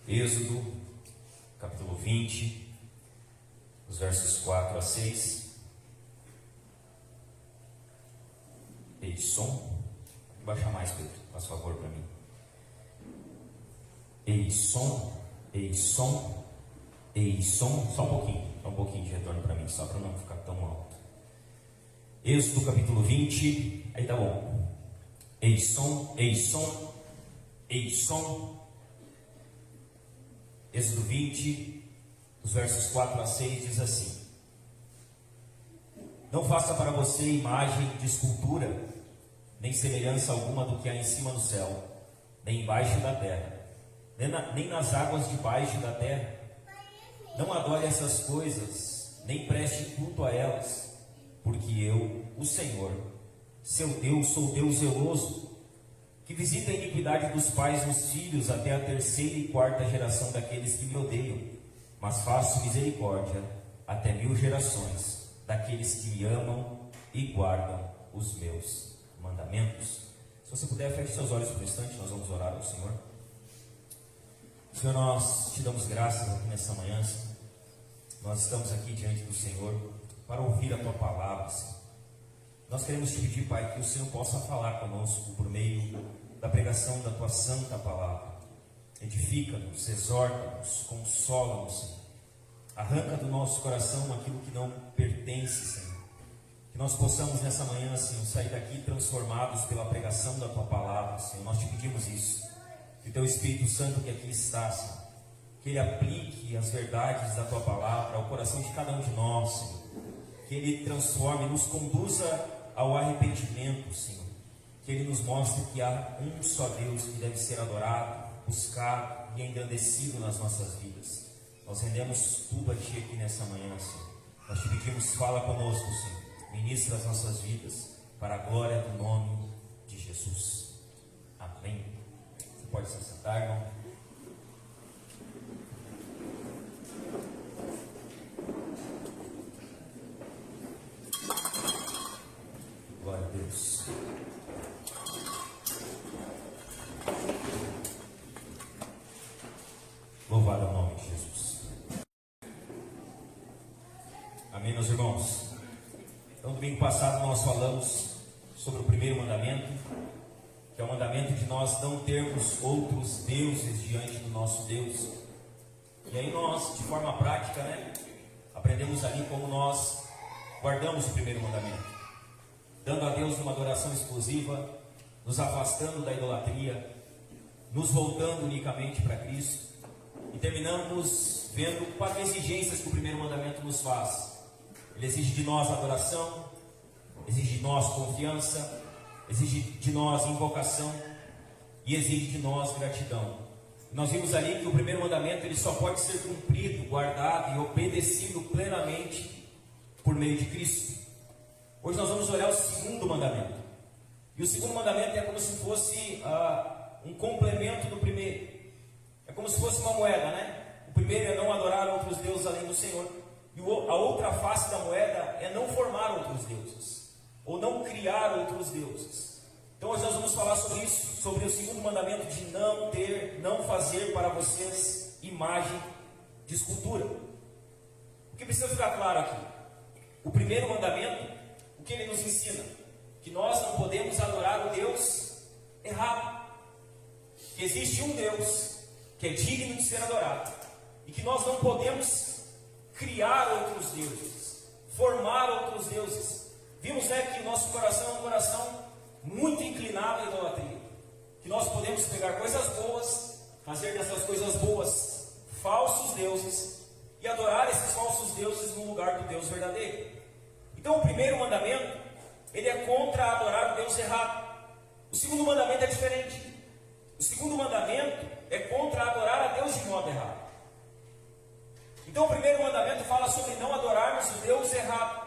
Êxodo, capítulo 20, os versos 4 a 6. Ei, som. Baixa mais, Pedro, faz favor para mim. Ei, som. Ei, som. Ei, som. Só um pouquinho de retorno para mim, só para não ficar tão alto. Êxodo, capítulo 20. Aí tá bom. Ei, som. Ei, som. Ei, som. Êxodo 20, os versos 4 a 6 diz assim: Não faça para você imagem de escultura, nem semelhança alguma do que há em cima do céu, nem embaixo da terra, nem nas águas debaixo da terra. Não adore essas coisas, nem preste culto a elas, porque eu, o Senhor, seu Deus, sou Deus zeloso, que visita a iniquidade dos pais nos filhos até a terceira e quarta geração daqueles que me odeiam, mas faço misericórdia até 1000 gerações daqueles que me amam e guardam os meus mandamentos. Se você puder, feche seus olhos por um instante, nós vamos orar ao Senhor. Senhor, nós te damos graças aqui nessa manhã, Senhor. Nós estamos aqui diante do Senhor para ouvir a Tua palavra, Senhor. Nós queremos te pedir, Pai, que o Senhor possa falar conosco por meio da pregação da Tua santa palavra. Edifica-nos, exorta-nos, consola-nos, Senhor. Arranca do nosso coração aquilo que não pertence, Senhor. Que nós possamos nessa manhã, Senhor, sair daqui transformados pela pregação da Tua palavra, Senhor. Nós te pedimos isso. Que o Teu Espírito Santo que aqui está, Senhor, que Ele aplique as verdades da Tua palavra ao coração de cada um de nós, Senhor. Que Ele transforme, nos conduza ao arrependimento, Senhor. Que Ele nos mostre que há um só Deus que deve ser adorado, buscado e engrandecido nas nossas vidas. Nós rendemos tudo a Ti aqui nessa manhã, Senhor. Nós te pedimos, fala conosco, Senhor. Ministra as nossas vidas para a glória do nome de Jesus. Amém. Você pode se sentar, irmão. Glória a Deus. Louvado é o nome de Jesus. Amém, meus irmãos. Então, domingo passado nós falamos sobre o primeiro mandamento, que é o mandamento de nós não termos outros deuses diante do nosso Deus. E aí nós, de forma prática, aprendemos ali como nós guardamos o primeiro mandamento, dando a Deus uma adoração exclusiva, nos afastando da idolatria, nos voltando unicamente para Cristo, e terminamos vendo 4 exigências que o primeiro mandamento nos faz. Ele exige de nós adoração, exige de nós confiança, exige de nós invocação e exige de nós gratidão. Nós vimos ali que o primeiro mandamento ele só pode ser cumprido, guardado e obedecido plenamente por meio de Cristo. Hoje nós vamos olhar o segundo mandamento. E o segundo mandamento é como se fosse um complemento do primeiro. É como se fosse uma moeda, O primeiro é não adorar outros deuses além do Senhor. E a outra face da moeda é não formar outros deuses, ou não criar outros deuses. Então hoje nós vamos falar sobre isso, sobre o segundo mandamento de não fazer para vocês imagem de escultura. O que precisa ficar claro aqui? O primeiro mandamento, o que ele nos ensina? Que nós não podemos adorar o Deus errado. Que existe um Deus que é digno de ser adorado. E que nós não podemos criar outros deuses, formar outros deuses. Vimos que o nosso coração é um coração muito inclinado à idolatria. Que nós podemos pegar coisas boas, fazer dessas coisas boas falsos deuses e adorar esses falsos deuses no lugar do Deus verdadeiro. Então o primeiro mandamento, ele é contra adorar o Deus errado. O segundo mandamento é diferente. O segundo mandamento é contra adorar a Deus de modo errado. Então o primeiro mandamento fala sobre não adorarmos o Deus errado.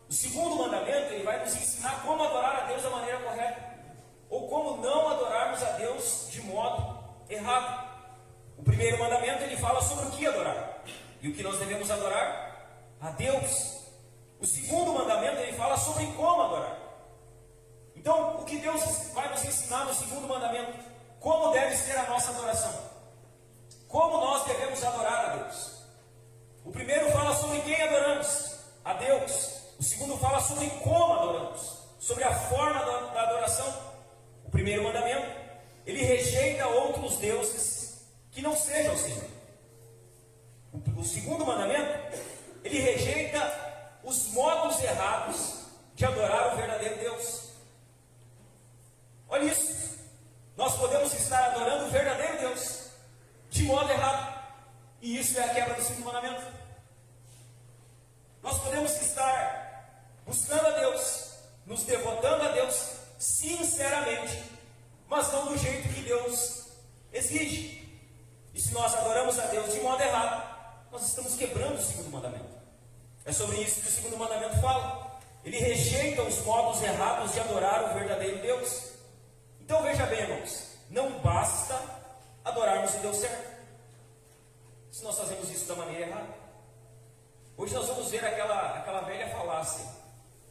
O segundo mandamento, ele vai nos ensinar como adorar a Deus da maneira correta, ou como não adorarmos a Deus de modo errado. O primeiro mandamento, ele fala sobre o que adorar, e o que nós devemos adorar? A Deus. O segundo mandamento, ele fala sobre como adorar. Então, o que Deus vai nos ensinar no segundo mandamento? Como deve ser a nossa adoração? como nós devemos adorar a Deus. O primeiro fala sobre quem adoramos, a Deus. O segundo fala sobre como adoramos, sobre a forma da adoração. O primeiro mandamento, ele rejeita outros deuses que não sejam o Senhor. O segundo mandamento, ele rejeita os modos errados de adorar o verdadeiro Deus. Olha isso, nós podemos estar adorando o verdadeiro Deus de modo errado, e isso é a quebra do segundo mandamento. Nós podemos estar buscando a Deus, nos devotando a Deus sinceramente, mas não do jeito que Deus exige. E se nós adoramos a Deus de modo errado, nós estamos quebrando o segundo mandamento. É sobre isso que o segundo mandamento fala. Ele rejeita os modos errados de adorar o verdadeiro Deus. Então veja bem, irmãos, não basta adorarmos o Deus certo, se nós fazemos isso da maneira errada. Hoje nós vamos ver aquela velha falácia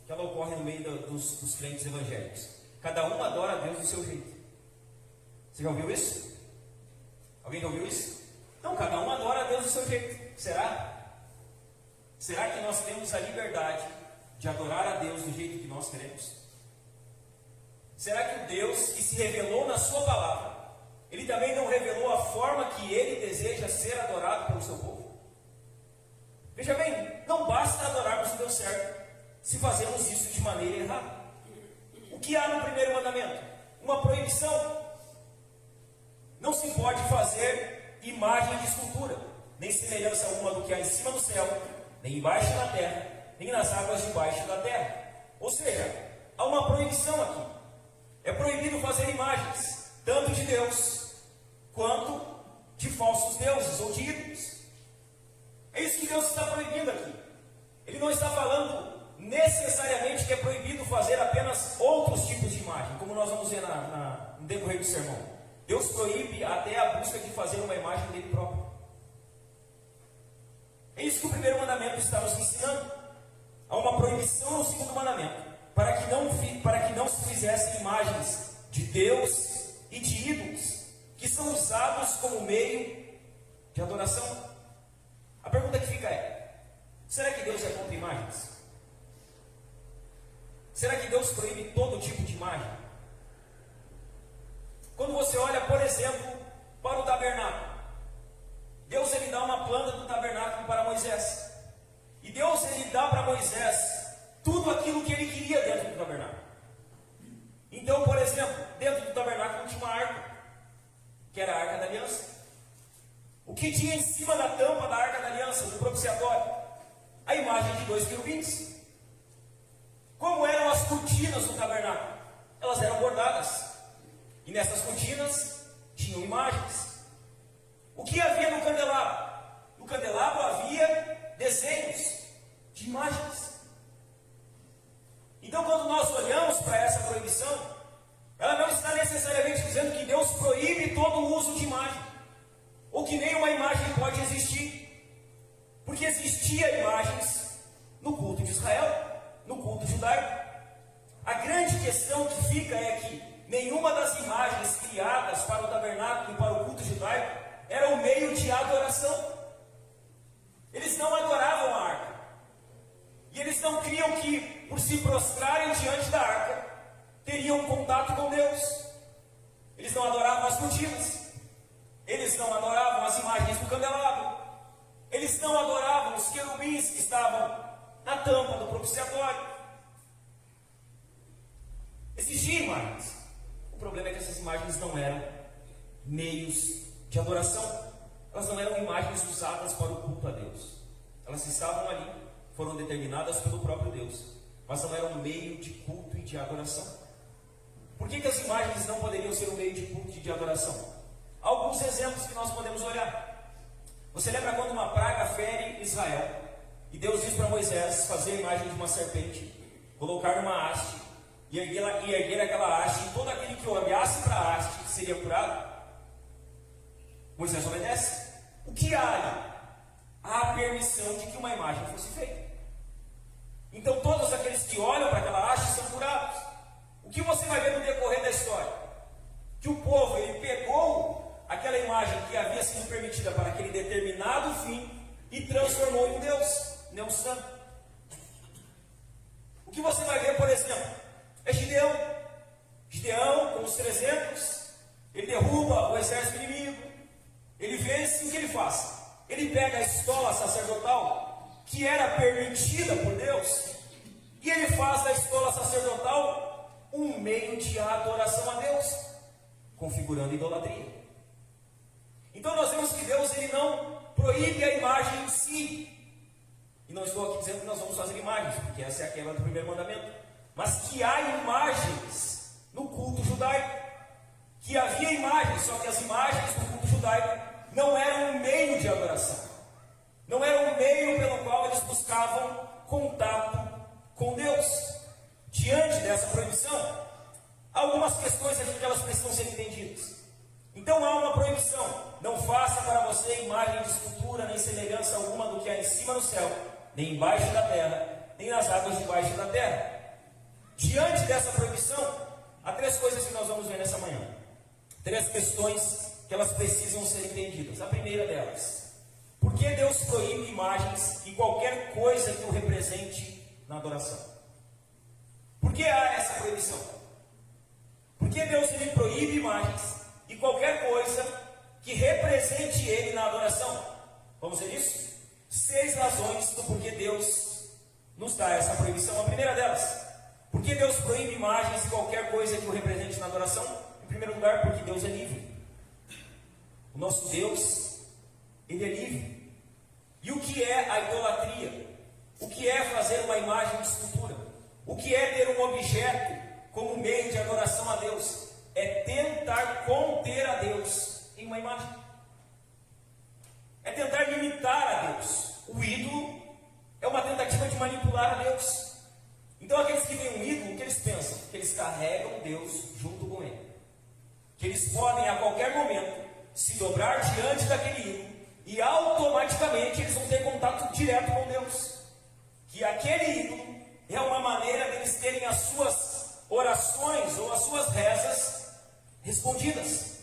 que ela ocorre no meio dos crentes evangélicos. Cada um adora a Deus do seu jeito. Você já ouviu isso? Alguém já ouviu isso? Não, cada um adora a Deus do seu jeito. Será? Será que nós temos a liberdade de adorar a Deus do jeito que nós queremos? Será que o Deus que se revelou na sua palavra, Ele também não revelou a forma que Ele deseja ser adorado pelo seu povo? Veja bem, não basta adorarmos o Deus certo, se fazemos isso de maneira errada. O que há no primeiro mandamento? Uma proibição. Não se pode fazer imagem de escultura, nem semelhança alguma do que há em cima do céu, nem embaixo da terra, nem nas águas debaixo da terra. Ou seja, há uma proibição aqui. É proibido fazer imagens, tanto de Deus, quanto de falsos deuses ou de ídolos. É isso que Deus está proibindo aqui. Ele não está falando necessariamente que é proibido fazer apenas outros tipos de imagem, como nós vamos ver no decorrer do sermão. Deus proíbe até a busca de fazer uma imagem dele próprio. É isso que o primeiro mandamento está nos ensinando. Há uma proibição no segundo mandamento, para que não se fizessem imagens de Deus e de ídolos, que são usados como meio de adoração. A pergunta que fica é: será que Deus é contra imagens? Será que Deus proíbe todo tipo de imagem? Quando você olha, por exemplo, para o tabernáculo, Deus ele dá uma planta do tabernáculo para Moisés. E Deus ele dá para Moisés tudo aquilo que ele queria dentro do tabernáculo. Então, por exemplo, dentro do tabernáculo tinha uma arca, que era a Arca da Aliança. O que tinha em cima da tampa da Arca da Aliança, do propiciatório? A imagem de 2 querubins. Como eram as cortinas do tabernáculo? Elas eram bordadas. E nessas cortinas tinham imagens. O que havia no candelabro? No candelabro havia desenhos de imagens. Então, quando nós olhamos para essa proibição, ela não está necessariamente dizendo que Deus proíbe todo o uso de imagem, ou que nenhuma imagem pode existir, porque existia imagens no culto de Israel, no culto judaico. A grande questão que fica é que nenhuma das imagens criadas para o tabernáculo e para o culto judaico era um meio de adoração. Eles não adoravam a arca, e eles não criam que, por se prostrarem diante da arca, teriam contato com Deus. Eles não adoravam as cortinas, eles não adoravam as imagens do candelabro, eles não adoravam os querubins que estavam na tampa do propiciatório. Existiam imagens. O problema é que essas imagens não eram meios de adoração. Elas não eram imagens usadas para o culto a Deus. Elas estavam ali, foram determinadas pelo próprio Deus, mas não eram um meio de culto e de adoração. Por que as imagens não poderiam ser um meio de culto e de adoração? Há alguns exemplos que nós podemos olhar. Você lembra quando uma praga fere Israel, e Deus diz para Moisés fazer a imagem de uma serpente, colocar numa haste, e erguer aquela haste, e todo aquele que olhasse para a haste seria curado? Moisés obedece. O que há ali? Há a permissão de que uma imagem fosse feita. Então todos aqueles que olham para aquela haste são curados. O que você vai ver no decorrer da história? Que o povo ele pegou aquela imagem que havia sido permitida para aquele determinado fim e transformou em um Deus, em um santo. O que você vai ver, por exemplo, é Gideão. Gideão, com os 300, ele derruba o exército inimigo, ele vence. O que ele faz? Ele pega a estola sacerdotal, que era permitida por Deus, e ele faz da estola sacerdotal um meio de adoração a Deus, configurando idolatria. Então nós vemos que Deus ele não proíbe a imagem em si. E não estou aqui dizendo que nós vamos fazer imagens, porque essa é a quebra do primeiro mandamento. Mas que há imagens no culto judaico. Que havia imagens, só que as imagens do culto judaico não eram um meio de adoração. Não era um meio pelo qual eles buscavam contato com Deus. Diante dessa proibição, há algumas questões aqui que elas precisam ser entendidas. Então há uma proibição: não faça para você imagem de escultura, nem semelhança alguma do que há em cima no céu, nem embaixo da terra, nem nas águas debaixo da terra. Diante dessa proibição, há três coisas que nós vamos ver nessa manhã. Três questões que elas precisam ser entendidas. A primeira delas: por que Deus proíbe imagens e qualquer coisa que o represente na adoração? Por que há essa proibição? Por que Deus ele proíbe imagens e qualquer coisa que represente Ele na adoração? Vamos ver isso? 6 razões do porquê Deus nos dá essa proibição. A primeira delas: por que Deus proíbe imagens e qualquer coisa que o represente na adoração? Em primeiro lugar, porque Deus é livre. O nosso Deus, Ele é livre. E o que é a idolatria? O que é fazer uma imagem de escultura? O que é ter um objeto como meio de adoração a Deus? É tentar conter a Deus em uma imagem. É tentar limitar a Deus. O ídolo é uma tentativa de manipular a Deus. Então aqueles que veem um ídolo, o que eles pensam? Que eles carregam Deus junto com ele. Que eles podem a qualquer momento se dobrar diante daquele ídolo e automaticamente eles vão ter contato direto com Deus. Que aquele ídolo é uma maneira deles terem as suas orações ou as suas rezas respondidas.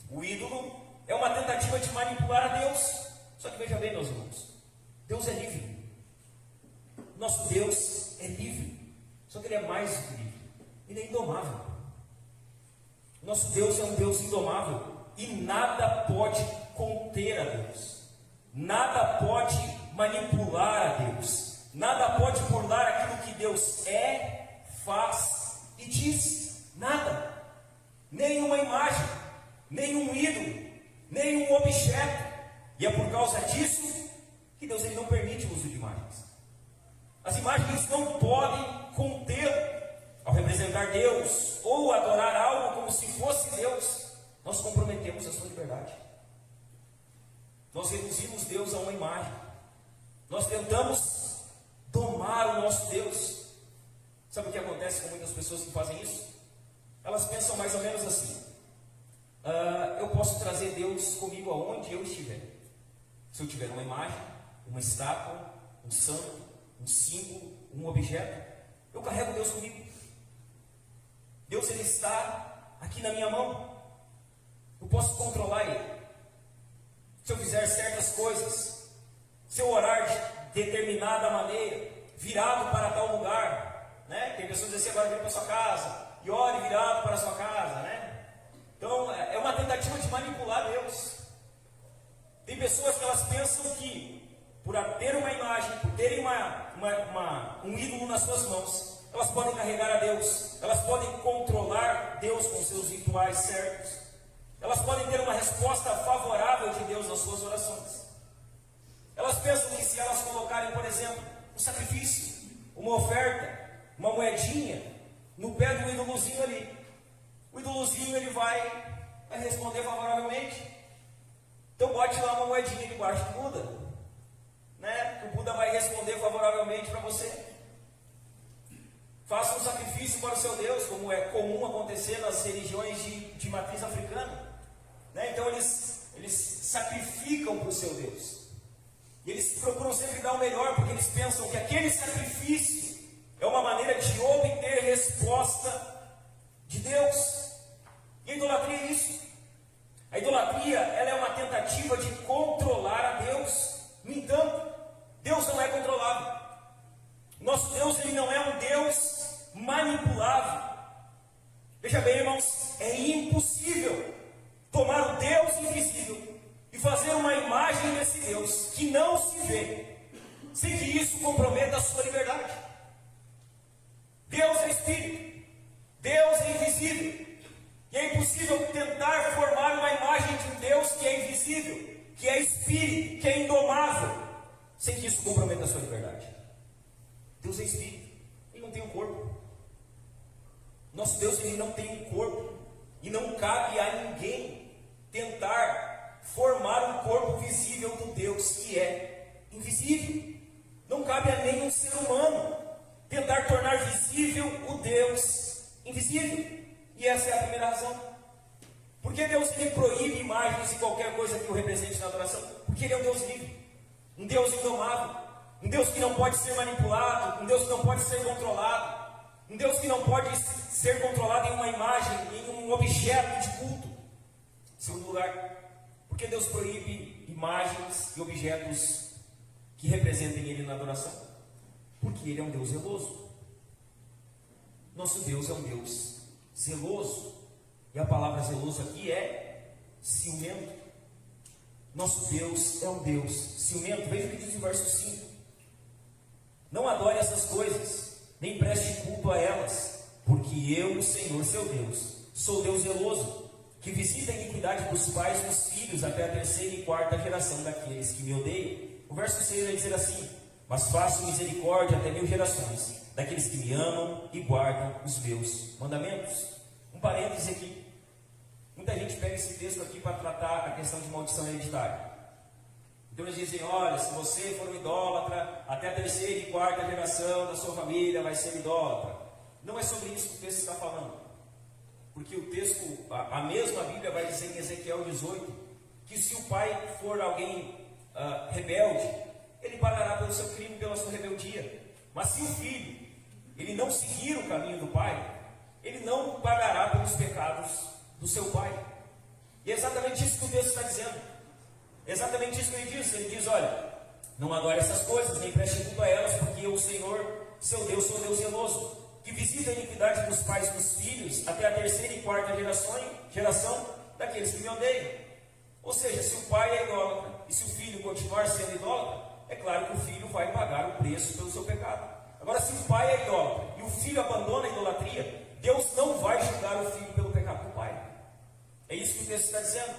O ídolo é uma tentativa de manipular a Deus. Só que veja bem, meus irmãos, Deus é livre. Nosso Deus é livre. Só que Ele é mais do que livre. Ele é indomável. Nosso Deus é um Deus indomável. E nada pode conter a Deus. Nada pode manipular a Deus. Nada pode burlar aquilo que Deus é, faz e diz. Nada. Nenhuma imagem, nenhum ídolo, nenhum objeto. E é por causa disso que Deus ele não permite o uso de imagens. As imagens não podem contê-lo. Ao representar Deus ou adorar algo como se fosse Deus, nós comprometemos a sua liberdade. Nós reduzimos Deus a uma imagem. Nós tentamos domar o nosso Deus. Sabe o que acontece com muitas pessoas que fazem isso? Elas pensam mais ou menos assim: eu posso trazer Deus comigo aonde eu estiver. Se eu tiver uma imagem, uma estátua, um santo, um símbolo, um objeto, eu carrego Deus comigo. Deus ele está aqui na minha mão. Eu posso controlar Ele. Se eu fizer certas coisas, se eu orar de determinada maneira, virado para tal lugar, né? Tem pessoas que dizem assim: agora vem para a sua casa e ore virado para a sua casa, né? Então é uma tentativa de manipular Deus. Tem pessoas que elas pensam que por ter uma imagem, por terem um ídolo nas suas mãos, elas podem carregar a Deus, elas podem controlar Deus com seus rituais certos, elas podem ter uma resposta favorável de Deus nas suas orações. Elas pensam que se elas colocarem, por exemplo, um sacrifício, uma oferta, uma moedinha no pé do ídolozinho ali, o ídolozinho ele vai responder favoravelmente. Então bote lá uma moedinha debaixo do Buda, né? O Buda vai responder favoravelmente para você. Faça um sacrifício para o seu Deus, como é comum acontecer nas religiões de matriz africana, né? Então eles sacrificam para o seu Deus. E eles procuram sempre dar o melhor, porque eles pensam que aquele sacrifício é uma maneira de obter resposta de Deus. E a idolatria é isso. A idolatria, ela é uma tentativa de controlar a Deus. No entanto, Deus não é controlável. Nosso Deus, ele não é um Deus manipulável. Veja bem, irmãos, é impossível tomar o Deus invisível e fazer uma imagem desse Deus que não se vê, sem que isso comprometa a sua liberdade. Deus é Espírito, Deus é invisível, e é impossível tentar formar uma imagem de um Deus que é invisível, que é Espírito, que é indomável, sem que isso comprometa a sua liberdade. Deus é Espírito, ele não tem um corpo. Nosso Deus, ele não tem um corpo, e não cabe a ninguém tentar formar um corpo visível do Deus que é invisível. Não cabe a nenhum ser humano tentar tornar visível o Deus invisível. E essa é a primeira razão. Por que Deus, ele proíbe imagens e qualquer coisa que o represente na adoração? Porque ele é um Deus livre, um Deus indomável, um Deus que não pode ser manipulado, um Deus que não pode ser controlado, um Deus que não pode ser controlado em uma imagem, em um objeto de culto. Em segundo lugar, por que Deus proíbe imagens e objetos que representem ele na adoração? Porque ele é um Deus zeloso. Nosso Deus é um Deus zeloso. E a palavra zeloso aqui é ciumento. Nosso Deus é um Deus ciumento. Veja o que diz o verso 5. Não adore essas coisas, nem preste culto a elas, porque eu, o Senhor, seu Deus, sou Deus zeloso, que visita a iniquidade dos pais nos filhos até a terceira e quarta geração daqueles que me odeiam. O verso 6 vai dizer assim: mas faço misericórdia até 1000 gerações daqueles que me amam e guardam os meus mandamentos. Um parêntese aqui. Muita gente pega esse texto aqui para tratar a questão de maldição hereditária. Então eles dizem: olha, se você for um idólatra, até a terceira e quarta geração da sua família vai ser idólatra. Não é sobre isso que o texto está falando. Porque o texto, a mesma Bíblia vai dizer em Ezequiel 18, que se o pai for alguém rebelde, ele pagará pelo seu crime, pela sua rebeldia. Mas se o filho, ele não seguir o caminho do pai, ele não pagará pelos pecados do seu pai. E é exatamente isso que o texto está dizendo. É exatamente isso que ele diz. Ele diz: olha, não adore essas coisas, nem preste culto a elas, porque eu, o Senhor, seu Deus, sou Deus zeloso, que visita a iniquidade dos pais dos filhos até a terceira e quarta geração daqueles que me odeiam. Ou seja, se o pai é idólatra e se o filho continuar sendo idólatra, é claro que o filho vai pagar o preço pelo seu pecado. Agora, se o pai é idólatra e o filho abandona a idolatria, Deus não vai julgar o filho pelo pecado do pai. É isso que o texto está dizendo.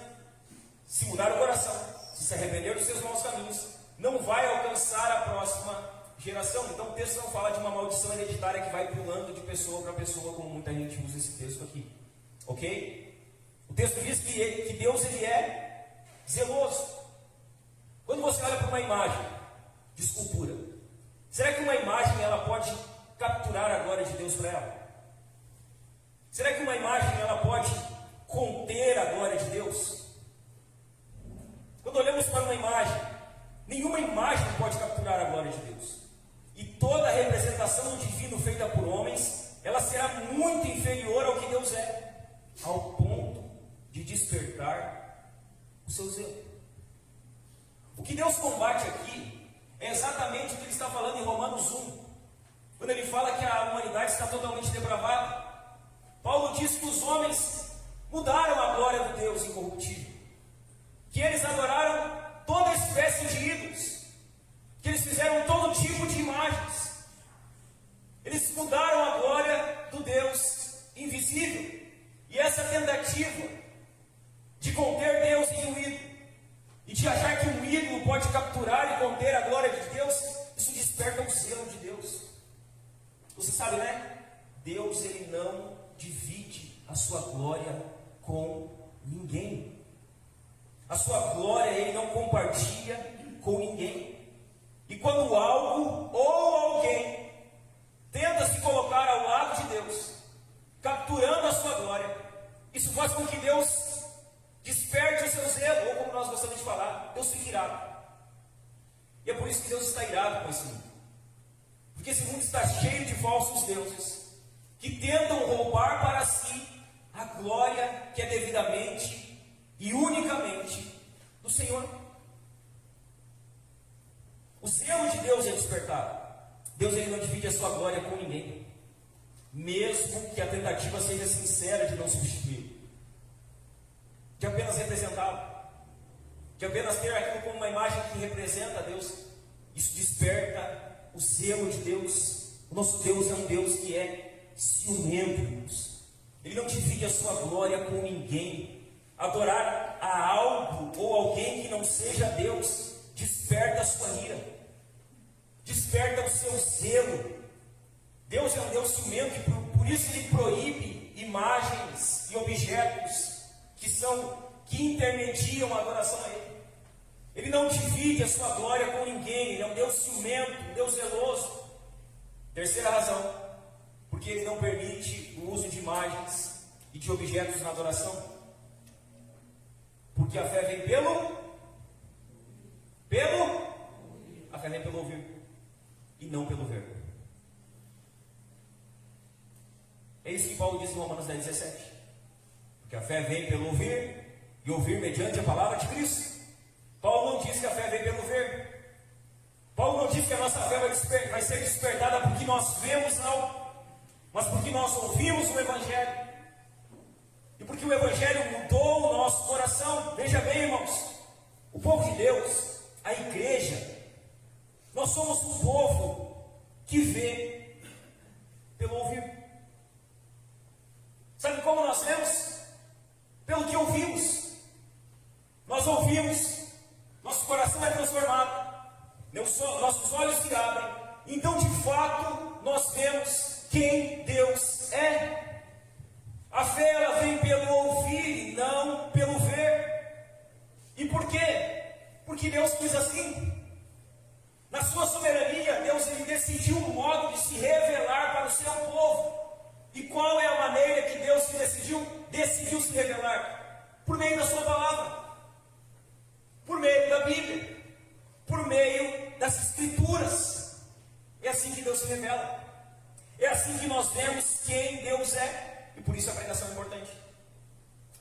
Se mudar o coração, se arrepender dos seus maus caminhos, não vai alcançar a próxima geração. Então o texto não fala de uma maldição hereditária que vai pulando de pessoa para pessoa, como muita gente usa esse texto aqui. Ok? O texto diz que Deus, ele é zeloso. Quando você olha para uma imagem de escultura, será que uma imagem ela pode capturar a glória de Deus para ela? Será que uma imagem ela pode conter a glória de Deus? Quando olhamos para uma imagem, nenhuma imagem pode capturar a glória de Deus. E toda representação do divino feita por homens, ela será muito inferior ao que Deus é, ao ponto de despertar o seu zelo. O que Deus combate aqui é exatamente o que ele está falando em Romanos 1, quando ele fala que a humanidade está totalmente depravada. Paulo diz que os homens mudaram a glória do Deus incorruptível, que eles adoraram toda espécie de ídolos, que eles fizeram todo tipo de imagens, eles mudaram a glória do Deus invisível. E essa tentativa de conter Deus em um ídolo, e de achar que um ídolo pode capturar e conter a glória de Deus, isso desperta o zelo de Deus. Você sabe, né? Deus, ele não divide a sua glória com ninguém. A sua glória ele não compartilha com ninguém. E quando algo ou alguém tenta se colocar ao lado de Deus, capturando a sua glória, isso faz com que Deus desperte o seu zelo, ou como nós gostamos de falar, Deus fica irado. E é por isso que Deus está irado com esse mundo. Porque esse mundo está cheio de falsos deuses, que tentam roubar para si a glória que é devidamente e unicamente do Senhor. O zelo de Deus é despertado. Deus ele não divide a sua glória com ninguém, mesmo que a tentativa seja sincera de não substituí-lo, de apenas representá-lo, de apenas ter aquilo como uma imagem que representa a Deus. Isso desperta o zelo de Deus. O nosso Deus é um Deus que é ciumento, irmãos. Ele não divide a sua glória com ninguém. Adorar a algo ou alguém que não seja Deus desperta a sua ira, desperta o seu zelo. Deus é um Deus ciumento e por isso Ele proíbe imagens e objetos que intermediam a adoração a Ele. Ele não divide a sua glória com ninguém. Ele é um Deus ciumento, um Deus zeloso. Terceira razão, porque Ele não permite o uso de imagens e de objetos na adoração. Porque a fé vem a fé vem pelo ouvir e não pelo ver. É isso que Paulo diz em Romanos 10:17. Porque a fé vem pelo ouvir e ouvir mediante a palavra de Cristo. Paulo não diz que a fé vem pelo ver. Paulo não diz que a nossa fé vai ser despertada porque nós vemos algo, mas porque nós ouvimos o Evangelho. E porque o Evangelho mudou o nosso coração. Veja bem, irmãos, o povo de Deus, a igreja, nós somos um povo que vê pelo ouvir. Sabe como nós vemos? Pelo que ouvimos. Nós ouvimos, nosso coração é transformado, nossos olhos se abrem, então de fato nós vemos quem Deus é. A fé ela vem pelo ouvir e não pelo ver. E por quê? Porque Deus quis assim. Na sua soberania, Deus ele decidiu um modo de se revelar para o seu povo. E qual é a maneira que Deus decidiu se revelar? Por meio da sua palavra, por meio da Bíblia, por meio das Escrituras. É assim que Deus se revela. É assim que nós vemos quem Deus é. E por isso a pregação é importante.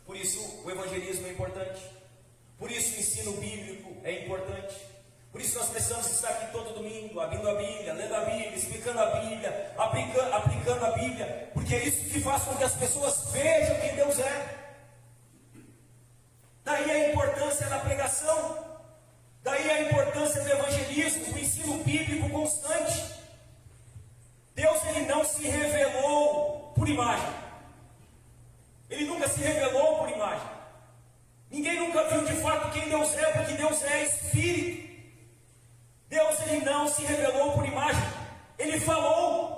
Por isso o evangelismo é importante. Por isso o ensino bíblico é importante. Por isso nós precisamos estar aqui todo domingo, abrindo a Bíblia, lendo a Bíblia, explicando a Bíblia, aplicando a Bíblia. Porque é isso que faz com que as pessoas vejam quem Deus é. Daí a importância da pregação. Daí a importância do evangelismo, do ensino bíblico constante. Deus ele não se revelou por imagem. Ele nunca se revelou por imagem. Ninguém nunca viu de fato quem Deus é, porque Deus é Espírito. Deus ele não se revelou por imagem. Ele falou.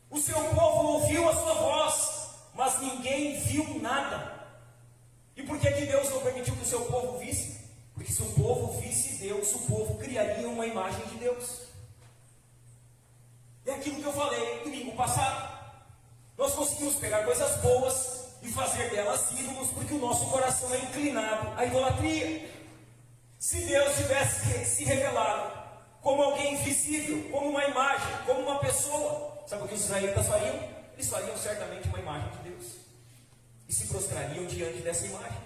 O seu povo ouviu a sua voz, mas ninguém viu nada. E por que Deus não permitiu que o seu povo visse? Porque se o povo visse Deus, o povo criaria uma imagem de Deus. É aquilo que eu falei domingo passado. Nós conseguimos pegar coisas boas e fazer delas ídolos, porque o nosso coração é inclinado à idolatria. Se Deus tivesse se revelado como alguém invisível, como uma imagem, como uma pessoa, sabe o que os israelitas fariam? Eles fariam certamente uma imagem de Deus e se prostrariam diante dessa imagem.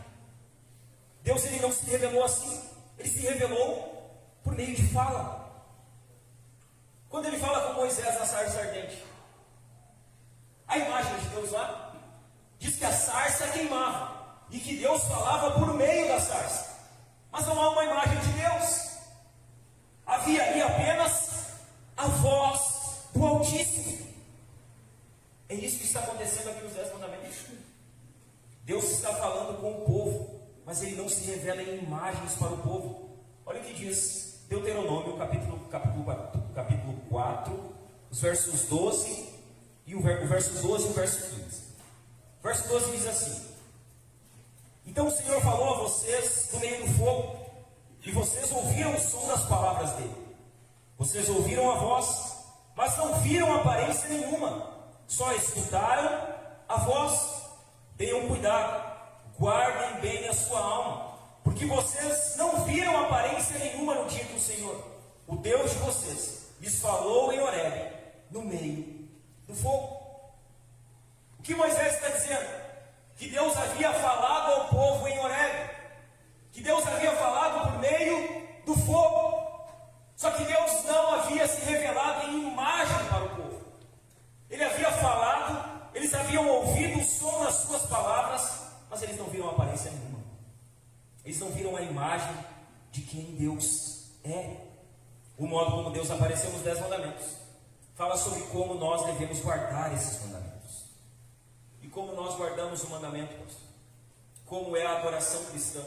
Deus ele não se revelou assim. Ele se revelou por meio de fala. Quando ele fala com Moisés na sarça ardente, a imagem de Deus lá diz que a sarça queimava e que Deus falava por meio da sarça. Mas não há uma imagem de Deus. Havia ali apenas a voz do Altíssimo. É isso que está acontecendo aqui nos 10 mandamentos. Deus está falando com o povo, mas Ele não se revela em imagens para o povo. Olha o que diz Deuteronômio, capítulo 4, os versos 12 e o verso 12 e o verso 15. O verso 12 diz assim: então o Senhor falou a vocês no meio do fogo, e vocês ouviram o som das palavras dele. Vocês ouviram a voz, mas não viram aparência nenhuma, só escutaram a voz. Tenham cuidado, guardem bem a sua alma, porque vocês não viram aparência nenhuma no dia que o Senhor, o Deus de vocês, lhes falou em Horebe, no meio do fogo. O que Moisés está dizendo? que Deus havia falado ao povo em Horebe, que Deus havia falado por meio do fogo. Só que Deus não havia se revelado em imagem para o povo. Ele havia falado, eles haviam ouvido o som das suas palavras, mas eles não viram aparência nenhuma. Eles não viram a imagem de quem Deus é. O modo como Deus apareceu nos 10 mandamentos fala sobre como nós devemos guardar esses mandamentos. E como nós guardamos o mandamento, pastor? Como é a adoração cristã?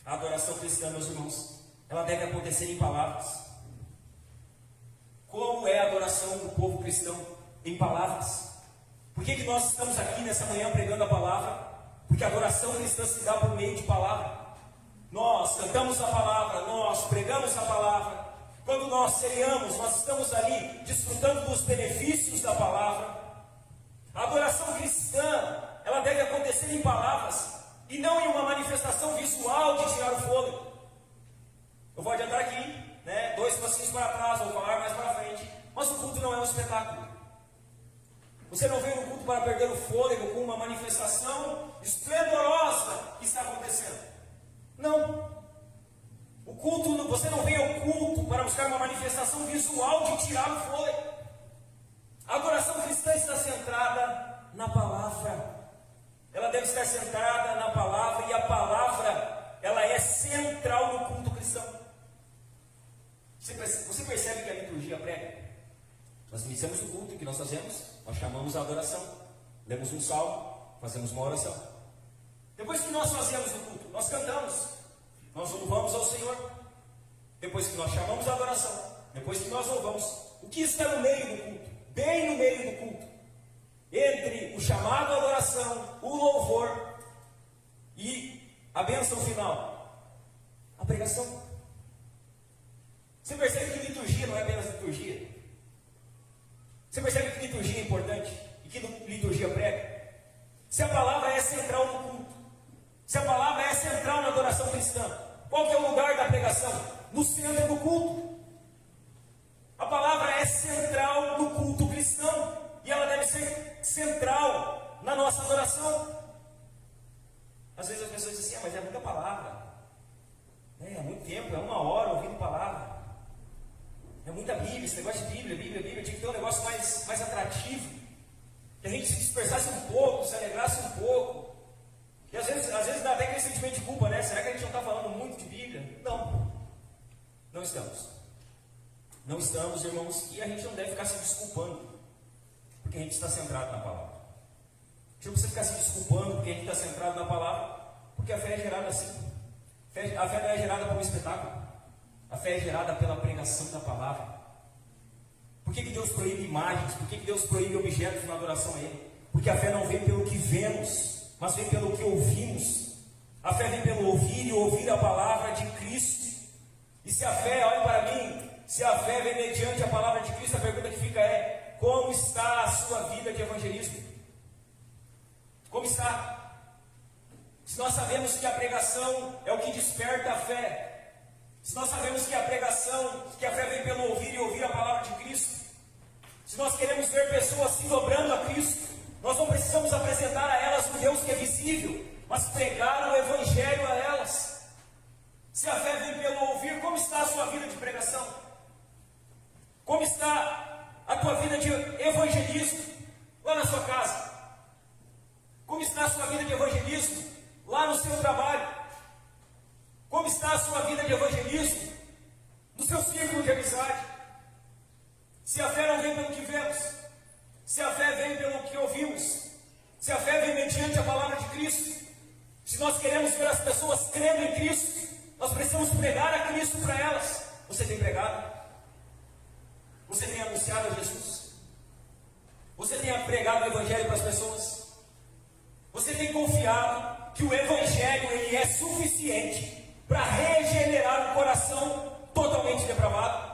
A adoração cristã, meus irmãos, ela deve acontecer em palavras. Como é a adoração do povo cristão? Em palavras. Por que nós estamos aqui nessa manhã pregando a palavra? Porque a adoração cristã se dá por meio de palavra. Nós cantamos a palavra, nós pregamos a palavra. Quando nós cereamos, nós estamos ali desfrutando dos benefícios da palavra. A adoração cristã, ela deve acontecer em palavras e não em uma manifestação visual de tirar o fôlego. Eu vou adiantar aqui, 2 passinhos para trás, vou falar mais para frente. Mas o culto não é um espetáculo. Você não veio no culto para perder o fôlego com uma manifestação esplendorosa que está acontecendo. Não. O culto, você não veio ao culto para buscar uma manifestação visual de tirar o fôlego. A adoração cristã está centrada na palavra. Ela deve estar centrada na palavra, e a palavra, ela é central no culto cristão. Você percebe que a liturgia prega? Nós iniciamos o culto, o que nós fazemos? Nós chamamos a adoração, lemos um salmo, fazemos uma oração. Depois que nós fazemos o culto, nós cantamos, nós louvamos ao Senhor. Depois que nós chamamos a adoração, depois que nós louvamos, o que está no meio do culto? Bem no meio do culto, entre o chamado à adoração, o louvor e a bênção final, a pregação. Você percebe que liturgia não é apenas liturgia? Você percebe que liturgia é importante e que liturgia prega? Se a palavra é central no culto, se a palavra é central na adoração cristã, qual que é o lugar da pregação? No centro do culto. A palavra é central no culto cristão e ela deve ser central na nossa adoração. Às vezes as pessoas dizem assim, mas é muita palavra. É muito tempo, é 1 hora ouvindo palavra. É muita Bíblia, esse negócio de Bíblia, tinha que ter um negócio mais atrativo. Que a gente se dispersasse um pouco, se alegrasse um pouco. E às vezes dá até aquele sentimento de culpa, né? Será que a gente não está falando muito de Bíblia? Não estamos. Não estamos, irmãos, e a gente não deve ficar se desculpando, porque a gente está centrado na palavra. A gente não precisa ficar se desculpando porque a gente está centrado na palavra, porque a fé é gerada assim. A fé não é gerada por um espetáculo. A fé é gerada pela pregação da palavra. Por que Deus proíbe imagens? Por que Deus proíbe objetos na adoração a Ele? Porque a fé não vem pelo que vemos, mas vem pelo que ouvimos. A fé vem pelo ouvir e ouvir a palavra de Cristo. E se a fé, olhe para mim, se a fé vem mediante a palavra de Cristo, a pergunta que fica é: como está a sua vida de evangelismo? Como está? Se nós sabemos que a pregação é o que desperta a fé, se nós sabemos que a pregação, que a fé vem pelo ouvir e ouvir a palavra de Cristo, se nós queremos ver pessoas se dobrando a Cristo, nós não precisamos apresentar a elas um Deus que é visível, mas pregar o Evangelho a elas. Se a fé vem pelo ouvir, como está a sua vida de pregação? Como está a tua vida de evangelismo lá na sua casa? Como está a sua vida de evangelismo lá no seu trabalho? Como está a sua vida de evangelismo no seu círculo de amizade? Se a fé não vem pelo que vemos, se a fé vem pelo que ouvimos, se a fé vem mediante a palavra de Cristo, se nós queremos ver as pessoas crendo em Cristo, nós precisamos pregar a Cristo para elas. Você tem pregado? Você tem anunciado a Jesus? Você tem pregado o Evangelho para as pessoas? Você tem confiado que o Evangelho ele é suficiente para regenerar um coração totalmente depravado?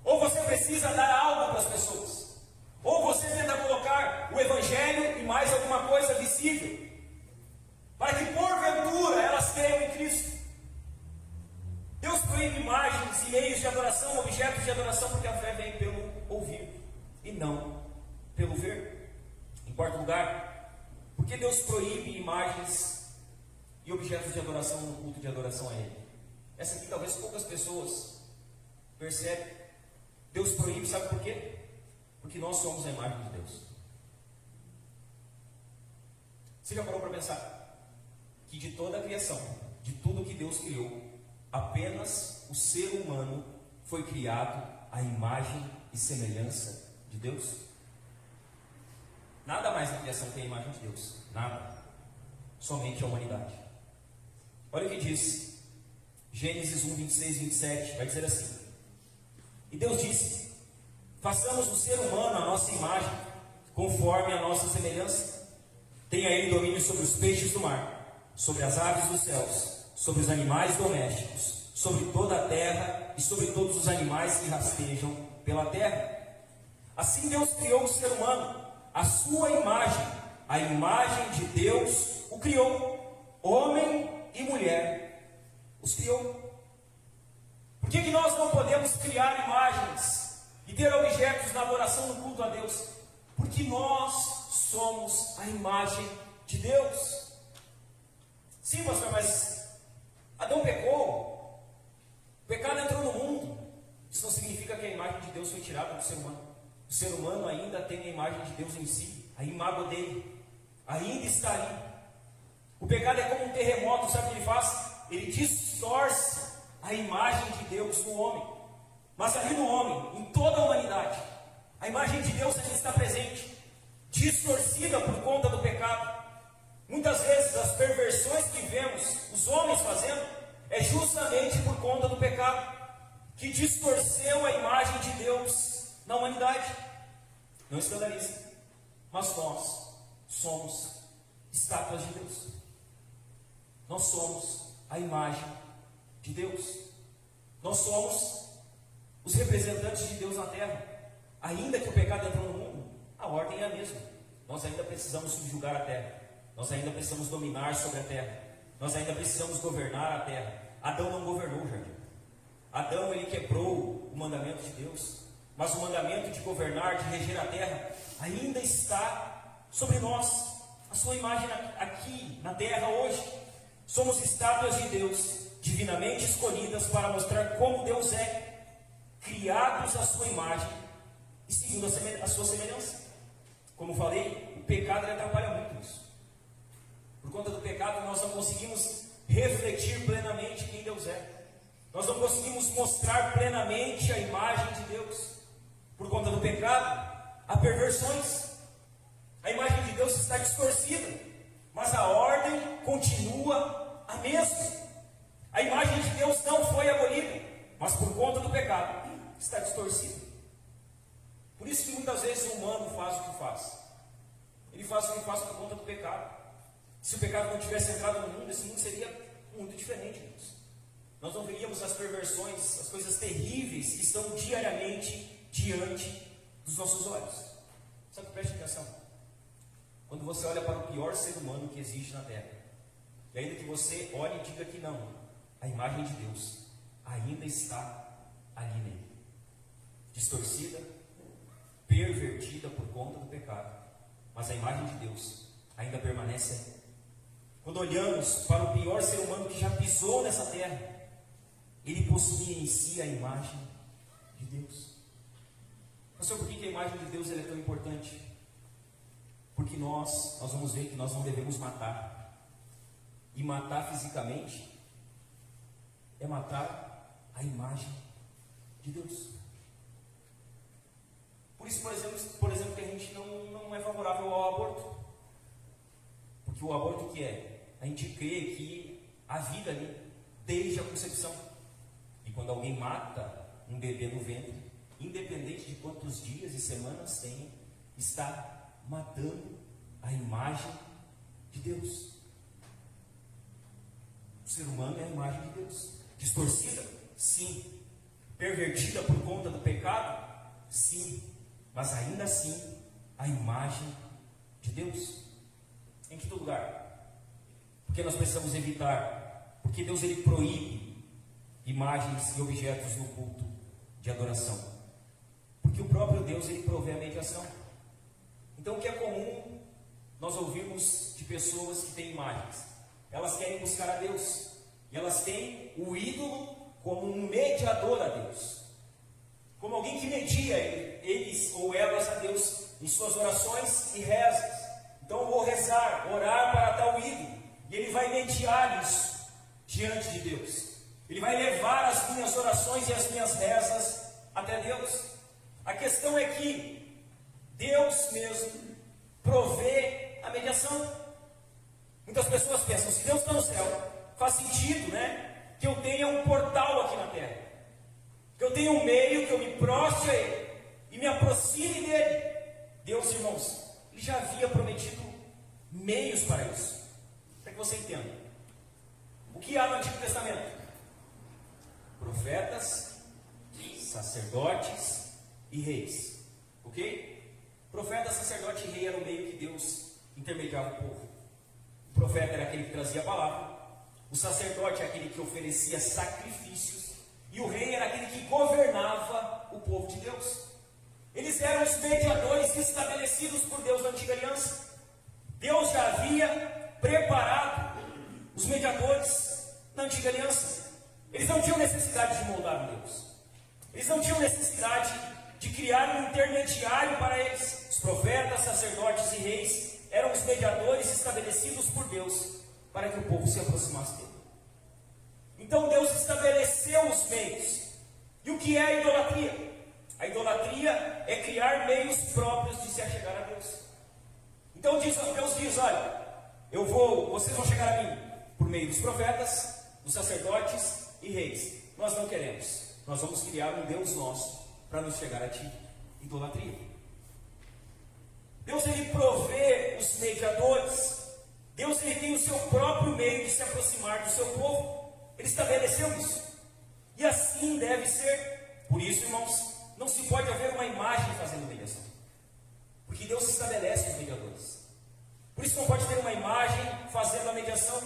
Ou você precisa dar algo para as pessoas? Ou você tenta colocar o Evangelho e mais alguma coisa visível, para que porventura elas creiam em Cristo? Deus proíbe imagens e meios de adoração, objetos de adoração, porque a fé vem pelo ouvir e não pelo ver. Em quarto lugar, Por que Deus proíbe imagens e objetos de adoração no culto de adoração a Ele? Essa aqui talvez poucas pessoas percebem. Deus proíbe, sabe por quê? Porque nós somos a imagem de Deus. Você já parou para pensar que de toda a criação, de tudo que Deus criou, apenas o ser humano foi criado à imagem e semelhança de Deus? Nada mais na criação tem a imagem de Deus. Nada. Somente a humanidade. Olha o que diz Gênesis 1, 26 e 27. Vai dizer assim: e Deus disse: façamos o ser humano à nossa imagem, conforme a nossa semelhança. Tenha ele domínio sobre os peixes do mar, sobre as aves dos céus, sobre os animais domésticos, sobre toda a terra e sobre todos os animais que rastejam pela terra. Assim Deus criou o ser humano, a sua imagem, a imagem de Deus o criou, homem e mulher os criou. Por que nós não podemos criar imagens e ter objetos na adoração no culto a Deus? Porque nós somos a imagem de Deus. Sim, pastor, mas Adão pecou, o pecado entrou no mundo. Isso não significa que a imagem de Deus foi tirada do ser humano. O ser humano ainda tem a imagem de Deus em si, a imagem dele ainda está ali. O pecado é como um terremoto, sabe o que ele faz? Ele distorce a imagem de Deus no homem. Mas ali no homem, em toda a humanidade, a imagem de Deus ainda está presente, distorcida por conta do pecado. Muitas vezes as perversões que vemos os homens fazendo é justamente por conta do pecado, que distorceu a imagem de Deus na humanidade. Não escandalize, mas nós somos estátuas de Deus. Nós somos a imagem de Deus. Nós somos os representantes de Deus na terra. Ainda que o pecado entrou no mundo, a ordem é a mesma. Nós ainda precisamos subjugar a terra. Nós ainda precisamos dominar sobre a terra. Nós ainda precisamos governar a terra. Adão não governou o jardim. Adão, ele quebrou o mandamento de Deus. Mas o mandamento de governar, de reger a terra, ainda está sobre nós. A sua imagem aqui na terra hoje. Somos estátuas de Deus, divinamente escolhidas para mostrar como Deus é, criados à sua imagem e segundo a sua semelhança. Como falei, o pecado ele atrapalha muito isso. Por conta do pecado, nós não conseguimos refletir plenamente quem Deus é. Nós não conseguimos mostrar plenamente a imagem de Deus. Por conta do pecado, há perversões. A imagem de Deus está distorcida, mas a ordem continua a mesma. A imagem de Deus não foi abolida, mas por conta do pecado está distorcida. Por isso que muitas vezes o humano faz o que faz. Ele faz o que faz por conta do pecado. Se o pecado não tivesse entrado no mundo, esse mundo seria muito diferente disso. Nós não veríamos as perversões, as coisas terríveis que estão diariamente diante dos nossos olhos. Só que preste atenção. Quando você olha para o pior ser humano que existe na terra, e ainda que você olhe e diga que não, a imagem de Deus ainda está ali nele, distorcida, pervertida por conta do pecado, mas a imagem de Deus ainda permanece ali. Quando olhamos para o pior ser humano que já pisou nessa terra, ele possuía em si a imagem de Deus. Pastor, por que a imagem de Deus é tão importante? Porque nós vamos ver que nós não devemos matar. E matar fisicamente é matar a imagem de Deus. Por isso, por exemplo, que a gente não é favorável ao aborto. Porque o aborto o que é? A gente crê que a vida ali, desde a concepção. E quando alguém mata um bebê no ventre, independente de quantos dias e semanas tem, está matando a imagem de Deus. O ser humano é a imagem de Deus. Distorcida? Sim. Pervertida por conta do pecado? Sim. Mas ainda assim, a imagem de Deus. Em que lugar? Porque nós precisamos evitar. Porque Deus ele proíbe imagens e objetos no culto de adoração. Porque o próprio Deus ele provê a mediação. Então o que é comum nós ouvimos de pessoas que têm imagens. Elas querem buscar a Deus. E elas têm o ídolo como um mediador a Deus. Como alguém que media eles ou elas a Deus em suas orações e rezas. Então eu vou rezar, orar para tal ídolo. E ele vai mediar isso diante de Deus. Ele vai levar as minhas orações e as minhas rezas até Deus. A questão é que Deus mesmo provê a mediação. Muitas pessoas pensam, se Deus está no céu, faz sentido, né? Que eu tenha um portal aqui na terra. Que eu tenha um meio, que eu me prostre a Ele e me aproxime dEle. Deus, irmãos, Ele já havia prometido meios para isso. Para que você entenda. O que há no Antigo Testamento? Profetas, sacerdotes e reis. Ok? Profeta, sacerdote e rei era o meio que Deus intermediava o povo. O profeta era aquele que trazia a palavra. O sacerdote é aquele que oferecia sacrifícios. E o rei era aquele que governava o povo de Deus. Eles eram os mediadores estabelecidos por Deus na antiga aliança. Deus já havia preparado os mediadores na antiga aliança. Eles não tinham necessidade de moldar um Deus. Eles não tinham necessidade de criar um intermediário para eles. Os profetas, sacerdotes e reis eram os mediadores estabelecidos por Deus para que o povo se aproximasse dele. Então Deus estabeleceu os meios. E o que é a idolatria? A idolatria é criar meios próprios de se achegar a Deus. Então Deus diz, olha, vocês vão chegar a mim por meio dos profetas, dos sacerdotes e reis. Nós não queremos. Nós vamos criar um Deus nosso para nos chegar a ti. Idolatria. Deus, ele provê os mediadores. Deus, ele tem o seu próprio meio de se aproximar do seu povo. Ele estabeleceu isso. E assim deve ser. Por isso, irmãos, não se pode haver uma imagem fazendo mediação. Porque Deus estabelece os mediadores. Por isso não pode ter uma imagem fazendo a mediação.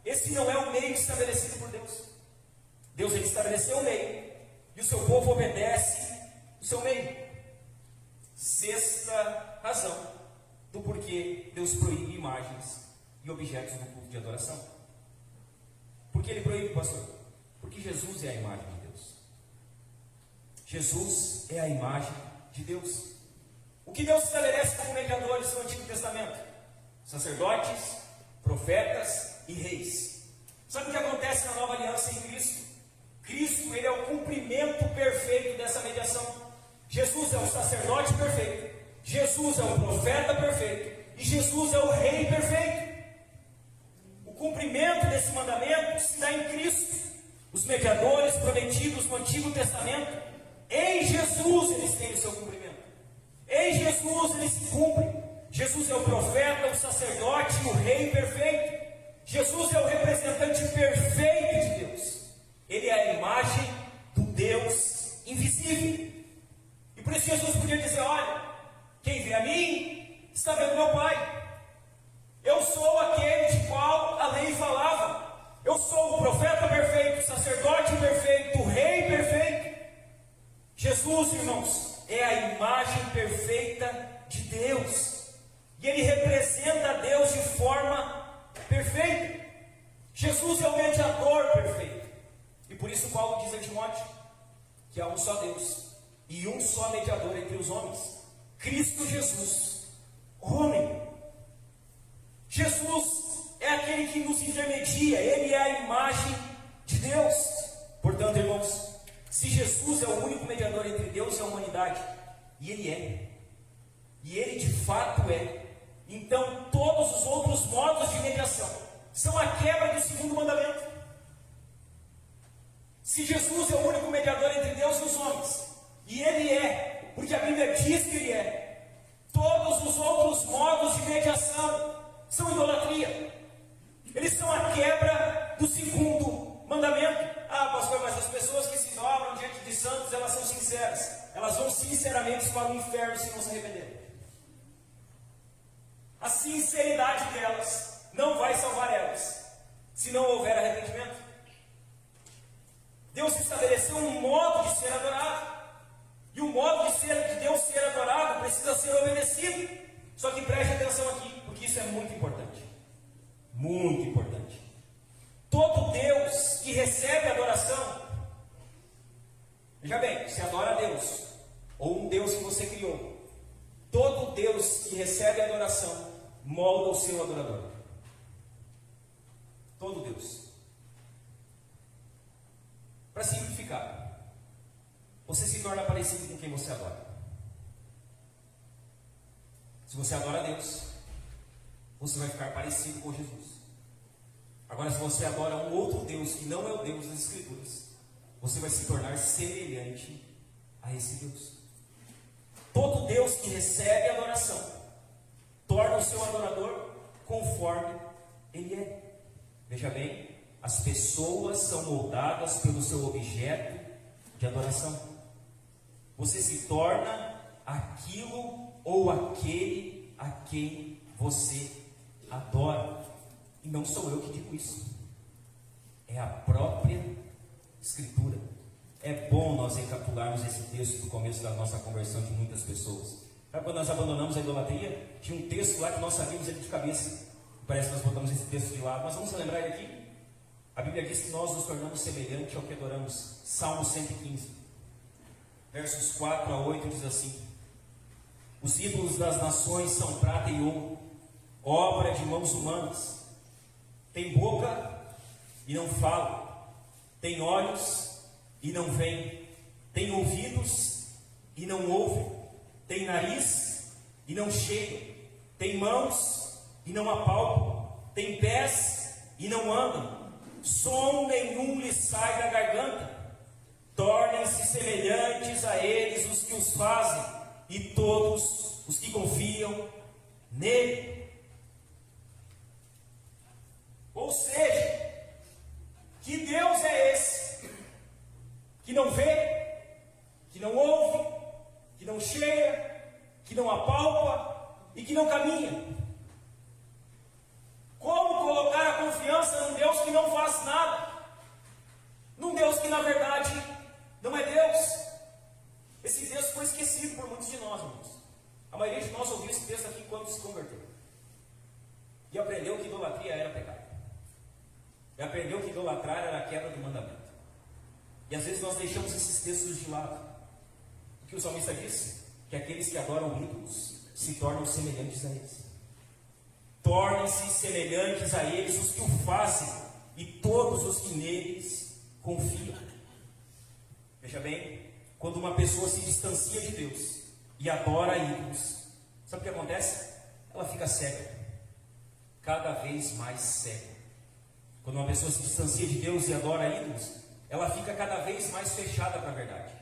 Esse não é o meio estabelecido por Deus. Deus, ele estabeleceu o meio. E o seu povo obedece o seu meio. Sexta razão do porquê Deus proíbe imagens e objetos no culto de adoração. Por que ele proíbe, pastor? Porque Jesus é a imagem de Deus. Jesus é a imagem de Deus. O que Deus estabelece como mediadores no Antigo Testamento? Sacerdotes, profetas e reis. Sabe o que acontece na nova aliança em Cristo? Cristo, ele é o cumprimento perfeito dessa mediação. Jesus é o sacerdote perfeito. Jesus é o profeta perfeito. E Jesus é o rei perfeito. O cumprimento desse mandamento se dá em Cristo. Os mediadores prometidos no Antigo Testamento, em Jesus eles têm o seu cumprimento. Em Jesus eles se cumprem. Jesus é o profeta, o sacerdote, o rei perfeito. Jesus é o representante perfeito de Deus. Ele é a imagem do Deus invisível. E por isso Jesus podia dizer, olha, quem vê a mim, está vendo meu Pai. Eu sou aquele de qual a lei falava. Eu sou o profeta perfeito, o sacerdote perfeito, o rei perfeito. Jesus, irmãos, é a imagem perfeita de Deus. E ele representa a Deus de forma perfeita. Jesus é o mediador perfeito. E por isso Paulo diz a Timóteo que há um só Deus e um só mediador entre os homens, Cristo Jesus, homem. Jesus é aquele que nos intermedia, ele é a imagem de Deus. Portanto, irmãos, se Jesus é o único mediador entre Deus e a humanidade, e ele é, e ele de fato é, então todos os outros modos de mediação são a quebra do segundo mandamento. Se Jesus é o único mediador entre Deus e os homens, e ele é, porque a Bíblia diz que ele é, todos os outros modos de mediação são idolatria. Eles são a quebra do segundo mandamento. Ah, pastor, mas as pessoas que se dobram diante de santos, elas são sinceras. Elas vão sinceramente para o inferno se não se arrependerem. A sinceridade delas não vai salvar elas, se não houver arrependimento. Deus estabeleceu um modo de ser adorado. E o modo de Deus ser adorado precisa ser obedecido. Só que preste atenção aqui, porque isso isso é muito importante. Muito importante. Todo Deus que recebe adoração, veja bem, você adora a Deus, ou um Deus que você criou. Todo Deus que recebe adoração molda o seu adorador. Todo Deus. Para simplificar, você se torna parecido com quem você adora. Se você adora a Deus, você vai ficar parecido com Jesus. Agora, se você adora um outro Deus que não é o Deus das Escrituras, você vai se tornar semelhante a esse Deus. Todo Deus que recebe adoração torna o seu adorador conforme ele é. Veja bem, as pessoas são moldadas pelo seu objeto de adoração. Você se torna aquilo ou aquele a quem você adora. E não sou eu que digo isso, é a própria Escritura. É bom nós recapitularmos esse texto do começo da nossa conversão de muitas pessoas. Sabe quando nós abandonamos a idolatria? Tinha um texto lá que nós sabíamos ele de cabeça. Parece que nós botamos esse texto de lado, mas vamos lembrar ele aqui. A Bíblia diz que nós nos tornamos semelhante ao que adoramos. Salmo 115, versos 4 a 8 diz assim: os ídolos das nações são prata e ouro, obra de mãos humanas. Tem boca e não fala, tem olhos e não veem, tem ouvidos e não ouvem, tem nariz e não chegam, tem mãos e não apalpam, tem pés e não andam, som nenhum lhes sai da garganta. Tornem-se semelhantes a eles os que os fazem, e todos os que confiam nele. Ou seja, que Deus é esse que não vê, que não ouve, que não chega, que não apalpa e que não caminha? Como colocar a confiança num Deus que não faz nada? Num Deus que na verdade não é Deus? Esse texto foi esquecido por muitos de nós, irmãos. A maioria de nós ouviu esse texto aqui quando se converteu e aprendeu que idolatria era pecado. E aprendeu que idolatrar era a quebra do mandamento. E às vezes nós deixamos esses textos de lado. O que o salmista disse? Que aqueles que adoram ídolos se tornam semelhantes a eles. Tornem-se semelhantes a eles os que o fazem, e todos os que neles confiam. Veja bem, quando uma pessoa se distancia de Deus e adora ídolos, sabe o que acontece? Ela fica cega, cada vez mais cega. Quando uma pessoa se distancia de Deus e adora ídolos, ela fica cada vez mais fechada para a verdade.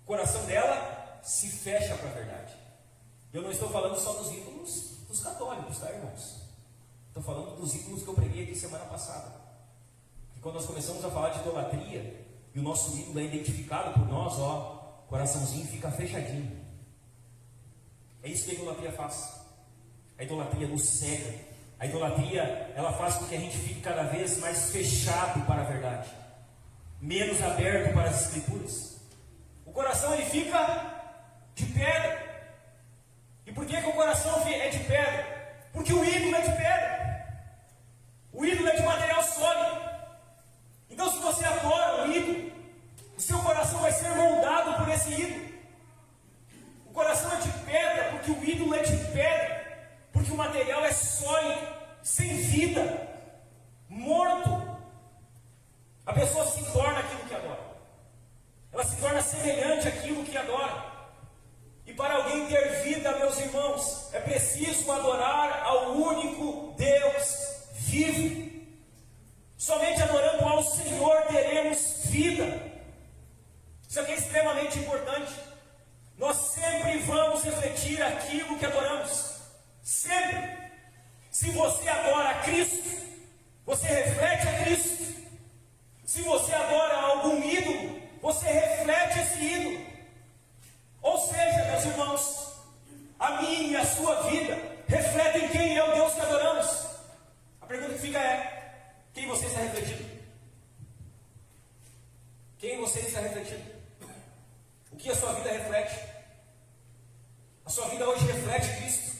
O coração dela se fecha para a verdade. Eu não estou falando só dos ídolos dos católicos, tá, irmãos? Estou falando dos ídolos que eu preguei aqui semana passada. E quando nós começamos a falar de idolatria, e o nosso ídolo é identificado por nós, ó, o coraçãozinho fica fechadinho. É isso que a idolatria faz. A idolatria nos cega. A idolatria, ela faz com que a gente fique cada vez mais fechado para a verdade, menos aberto para as Escrituras. O coração ele fica de pedra. E por que o coração é de pedra? Porque o ídolo é de pedra. O ídolo é de material sólido. Então, se você adora um ídolo, o seu coração vai ser moldado por esse ídolo. O coração é de pedra porque o ídolo é de pedra. Porque o material é sólido, sem vida, morto. A pessoa se torna aquilo que adora. Ela se torna semelhante àquilo que adora. E para alguém ter vida, meus irmãos, é preciso adorar ao único Deus vivo. Somente adorando ao Senhor teremos vida. Isso aqui é extremamente importante. Nós sempre vamos refletir aquilo que adoramos. Sempre. Se você adora a Cristo, você reflete a Cristo. Se você adora algum ídolo, você reflete esse ídolo. Ou seja, meus irmãos, a minha e a sua vida refletem quem é o Deus que adoramos. A pergunta que fica é: quem você está refletindo? Quem você está refletindo? O que a sua vida reflete? A sua vida hoje reflete Cristo?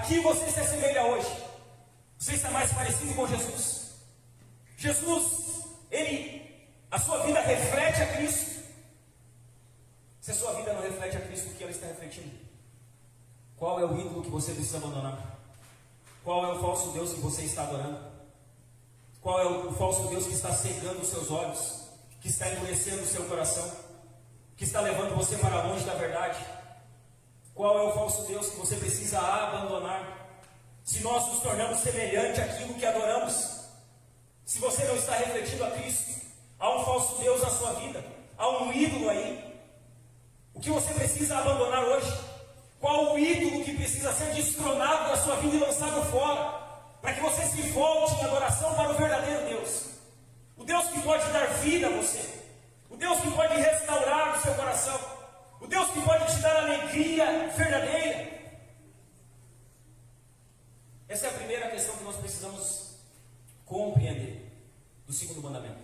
que você se assemelha hoje? Você está mais parecido com Jesus? Jesus, a sua vida reflete a Cristo? Se a sua vida não reflete a Cristo, o que ela está refletindo? Qual é o ídolo que você precisa abandonar? Qual é o falso Deus que você está adorando? Qual é o falso Deus que está cegando os seus olhos, que está endurecendo o seu coração, que está levando você para longe da verdade? Qual é o falso Deus que você precisa abandonar? Se nós nos tornamos semelhante àquilo que adoramos, se você não está refletindo a Cristo, há um falso Deus na sua vida, há um ídolo aí. O que você precisa abandonar hoje? Qual o ídolo que precisa ser destronado da sua vida e lançado fora, para que você se volte em adoração para o verdadeiro Deus? O Deus que pode dar vida a você, o Deus que pode restaurar o seu coração, o Deus que pode te dar alegria verdadeira. Essa é a primeira questão que nós precisamos compreender do segundo mandamento.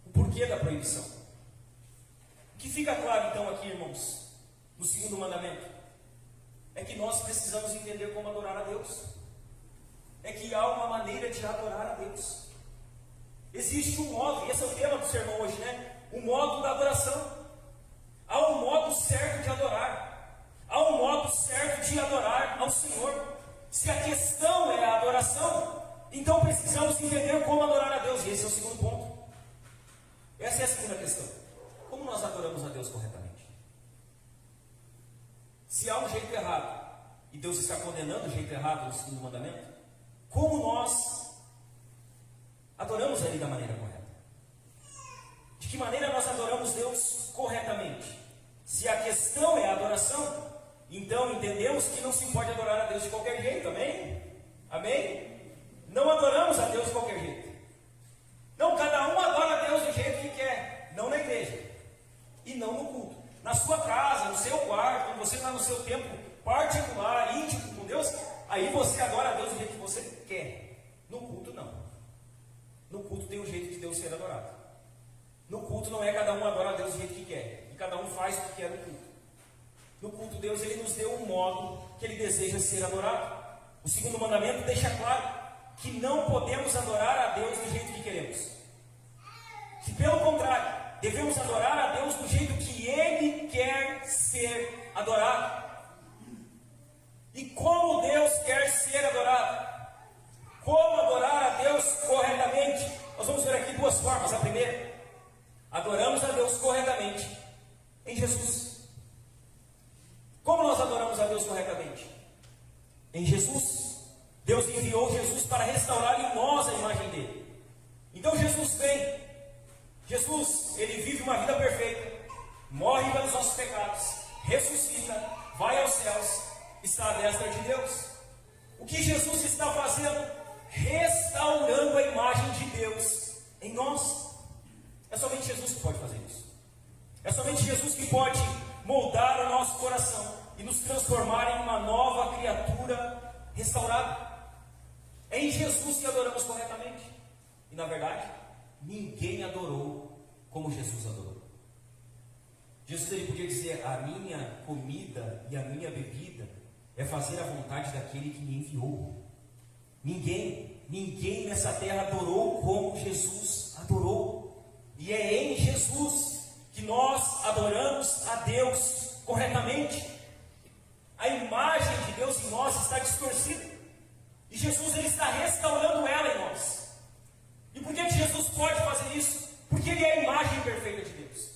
O porquê da proibição. O que fica claro então aqui, irmãos, no segundo mandamento, é que nós precisamos entender como adorar a Deus. É que há uma maneira de adorar a Deus. Existe um modo, e esse é o tema do sermão hoje, né? O modo da adoração. Há um modo certo de adorar. Há um modo certo de adorar ao Senhor. Se a questão é a adoração, então precisamos entender como adorar a Deus. E esse é o segundo ponto. Essa é a segunda questão. Como nós adoramos a Deus corretamente? Se há um jeito errado, e Deus está condenando o jeito errado no segundo mandamento, como nós adoramos Ele da maneira correta? De que maneira nós adoramos Deus corretamente? Se a questão é a adoração, então entendemos que não se pode adorar a Deus de qualquer jeito, amém? Amém? Não adoramos a Deus de qualquer jeito. Não, cada um adora a Deus do jeito que quer, não na igreja e não no culto. Na sua casa, no seu quarto, quando você está no seu tempo particular, íntimo com Deus, aí você adora a Deus do jeito que você quer. No culto, não. No culto tem um jeito de Deus ser adorado. No culto não é cada um adora a Deus do jeito que quer, e cada um faz o que quer no culto. No culto, Deus ele nos deu um modo que Ele deseja ser adorado. O segundo mandamento deixa claro que não podemos adorar a Deus do jeito que queremos. Que pelo contrário, devemos adorar a Deus do jeito que Ele quer ser adorado. E como Deus quer ser adorado? Como adorar a Deus corretamente? Nós vamos ver aqui duas formas. A primeira, adoramos a Deus corretamente em Jesus. Como nós adoramos a Deus corretamente? Em Jesus. Deus enviou Jesus para restaurar em nós a imagem dele. Então Jesus vem. Jesus, ele vive uma vida perfeita, morre pelos nossos pecados, ressuscita, vai aos céus, está à destra de Deus. O que Jesus está fazendo? Restaurando a imagem de Deus em nós. É somente Jesus que pode fazer isso. É somente Jesus que pode moldar o nosso coração e nos transformar em uma nova criatura restaurada. É em Jesus que adoramos corretamente. E na verdade, ninguém adorou como Jesus adorou. Jesus ele podia dizer: a minha comida e a minha bebida é fazer a vontade daquele que me enviou. Ninguém nessa terra adorou como Jesus adorou. E é em Jesus que nós adoramos a Deus corretamente. A imagem de Deus em nós está distorcida, e Jesus ele está restaurando ela em nós. E por que Jesus pode fazer isso? Porque Ele é a imagem perfeita de Deus.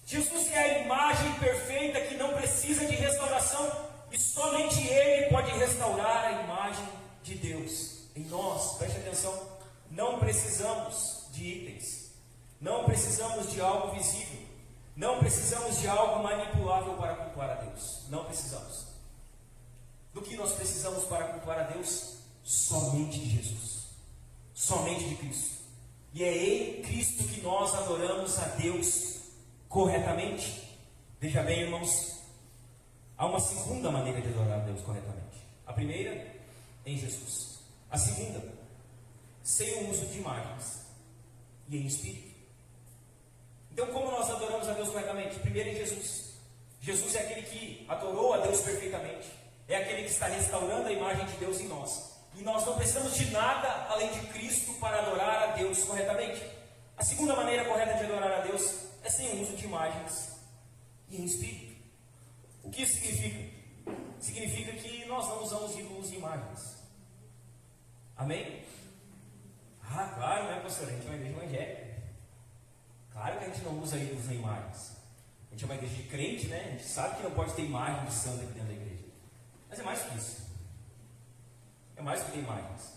Jesus é a imagem perfeita que não precisa de restauração, e somente Ele pode restaurar a imagem de Deus em nós. Preste atenção, não precisamos de itens, não precisamos de algo visível, não precisamos de algo manipulável para cultuar a Deus. Não precisamos. Do que nós precisamos para cultuar a Deus? Somente de Jesus, somente de Cristo. E é em Cristo que nós adoramos a Deus corretamente. Veja bem, irmãos, há uma segunda maneira de adorar a Deus corretamente. A primeira, em Jesus. A segunda, sem o uso de imagens e em espírito. Então, como nós adoramos a Deus corretamente? Primeiro, em Jesus. Jesus é aquele que adorou a Deus perfeitamente. é aquele que está restaurando a imagem de Deus em nós. E nós não precisamos de nada além de Cristo para adorar a Deus corretamente. A segunda maneira correta de adorar a Deus é sem o uso de imagens e em espírito. O que isso significa? Significa que nós não usamos ídolos e imagens. Amém? Ah, claro, né, pastor? A gente é uma igreja evangélica. Claro que a gente não usa ídolos nem imagens. A gente é uma igreja de crente, né? A gente sabe que não pode ter imagem de santo aqui dentro da igreja. Mas é mais que isso. É mais do que ter imagens.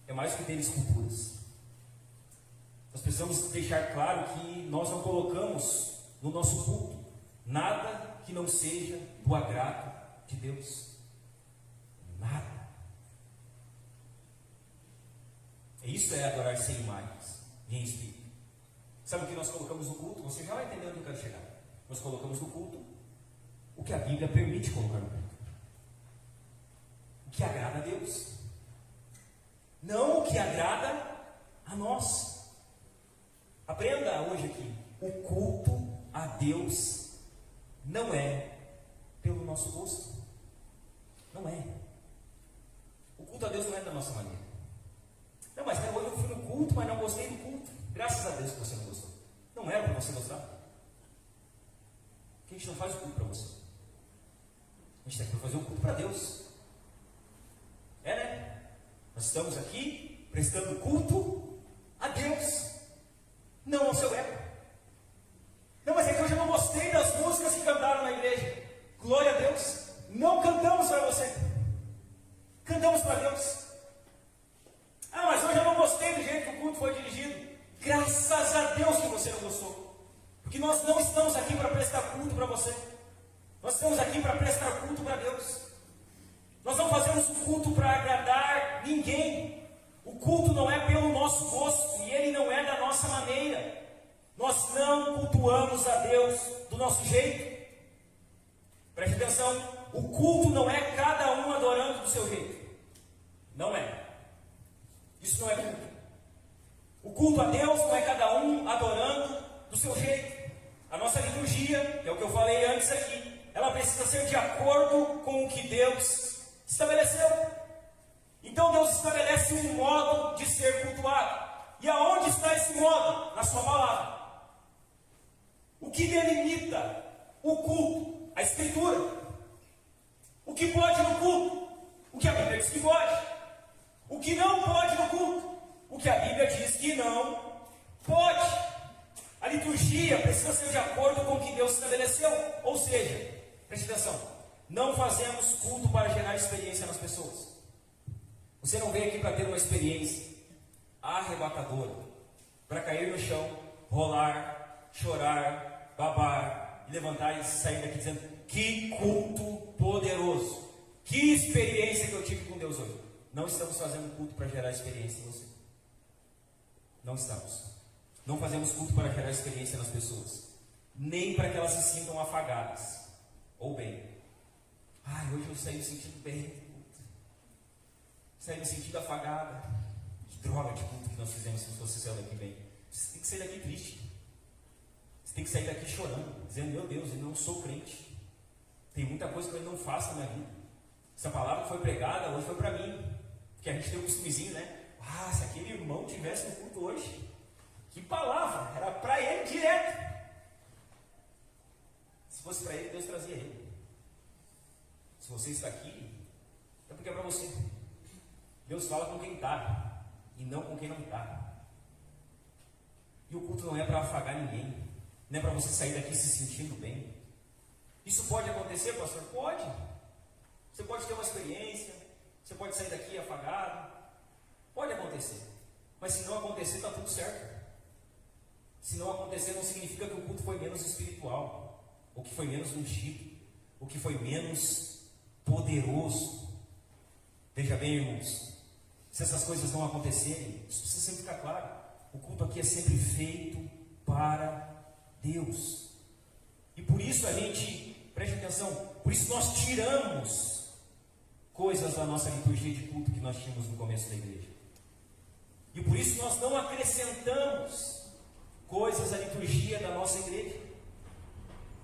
É mais do que ter esculturas. Nós precisamos deixar claro que nós não colocamos no nosso culto nada que não seja do agrado de Deus. Nada. Isso é adorar sem imagens e em espírito. Sabe o que nós colocamos no culto? Você já vai entender onde eu quero chegar. Nós colocamos no culto o que a Bíblia permite colocar no culto. O que agrada a Deus. Não o que agrada a nós. Aprenda hoje aqui. O culto a Deus não é pelo nosso gosto. Não é. O culto a Deus não é da nossa maneira. Não, mas hoje eu fui no culto, mas não gostei do culto. Graças a Deus que você não gostou. Não era para você gostar. Porque a gente não faz o culto para você. A gente tem que fazer o culto para Deus. É, né? Nós estamos aqui prestando culto a Deus, não ao seu ego. Não, mas é que hoje eu não gostei das músicas que cantaram na igreja. Glória a Deus. Não cantamos para você. Cantamos para Deus. Ah, mas hoje eu não gostei do jeito que o culto foi dirigido. Graças a Deus que você não gostou. Porque nós não estamos aqui para prestar culto para você. Nós estamos aqui para prestar culto para Deus. Nós não fazemos o culto para agradar ninguém. O culto não é pelo nosso gosto e ele não é da nossa maneira. Nós não cultuamos a Deus do nosso jeito. Preste atenção. O culto não é cada um adorando do seu jeito. Não é. Isso não é culto. O culto a Deus não é cada um adorando do seu jeito. A nossa liturgia, que é o que eu falei antes aqui, ela precisa ser de acordo com o que Deus estabeleceu. Então Deus estabelece um modo de ser cultuado. E aonde está esse modo? Na sua palavra. O que delimita o culto? A Escritura. O que pode no culto? O que a Bíblia diz que pode. O que não pode no culto? O que a Bíblia diz que não pode. A liturgia precisa ser de acordo com o que Deus estabeleceu. Ou seja, preste atenção, não fazemos culto para gerar experiência nas pessoas. Você não veio aqui para ter uma experiência arrebatadora, para cair no chão, rolar, chorar, babar, e levantar e sair daqui dizendo: que culto poderoso, que experiência que eu tive com Deus hoje. Não estamos fazendo culto para gerar experiência em você. Não estamos. Não fazemos culto para gerar experiência nas pessoas, nem para que elas se sintam afagadas ou bem. Ai, hoje eu saí me sentindo bem. Saí me sentindo afagada. Que droga de culto que nós fizemos se você saiu daqui bem. Você tem que sair daqui triste. Você tem que sair daqui chorando, dizendo: meu Deus, eu não sou crente. Tem muita coisa que eu não faço na minha vida. Essa palavra que foi pregada hoje foi para mim. Porque a gente tem um costumezinho, né? Ah, se aquele irmão tivesse no culto hoje, que palavra, era para ele direto. Se fosse para ele, Deus trazia ele. Se você está aqui, é porque é para você. Deus fala com quem está e não com quem não está. E o culto não é para afagar ninguém, não é para você sair daqui se sentindo bem. Isso pode acontecer, pastor? Pode. Você pode ter uma experiência, você pode sair daqui afagado, pode acontecer. Mas se não acontecer, está tudo certo. Se não acontecer, não significa que o culto foi menos espiritual, ou que foi menos ungido, ou que foi menos poderoso. Veja bem, irmãos, se essas coisas não acontecerem, isso precisa sempre ficar claro. O culto aqui é sempre feito para Deus. E por isso a gente, preste atenção, por isso nós tiramos coisas da nossa liturgia de culto que nós tínhamos no começo da igreja. E por isso nós não acrescentamos coisas à liturgia da nossa igreja.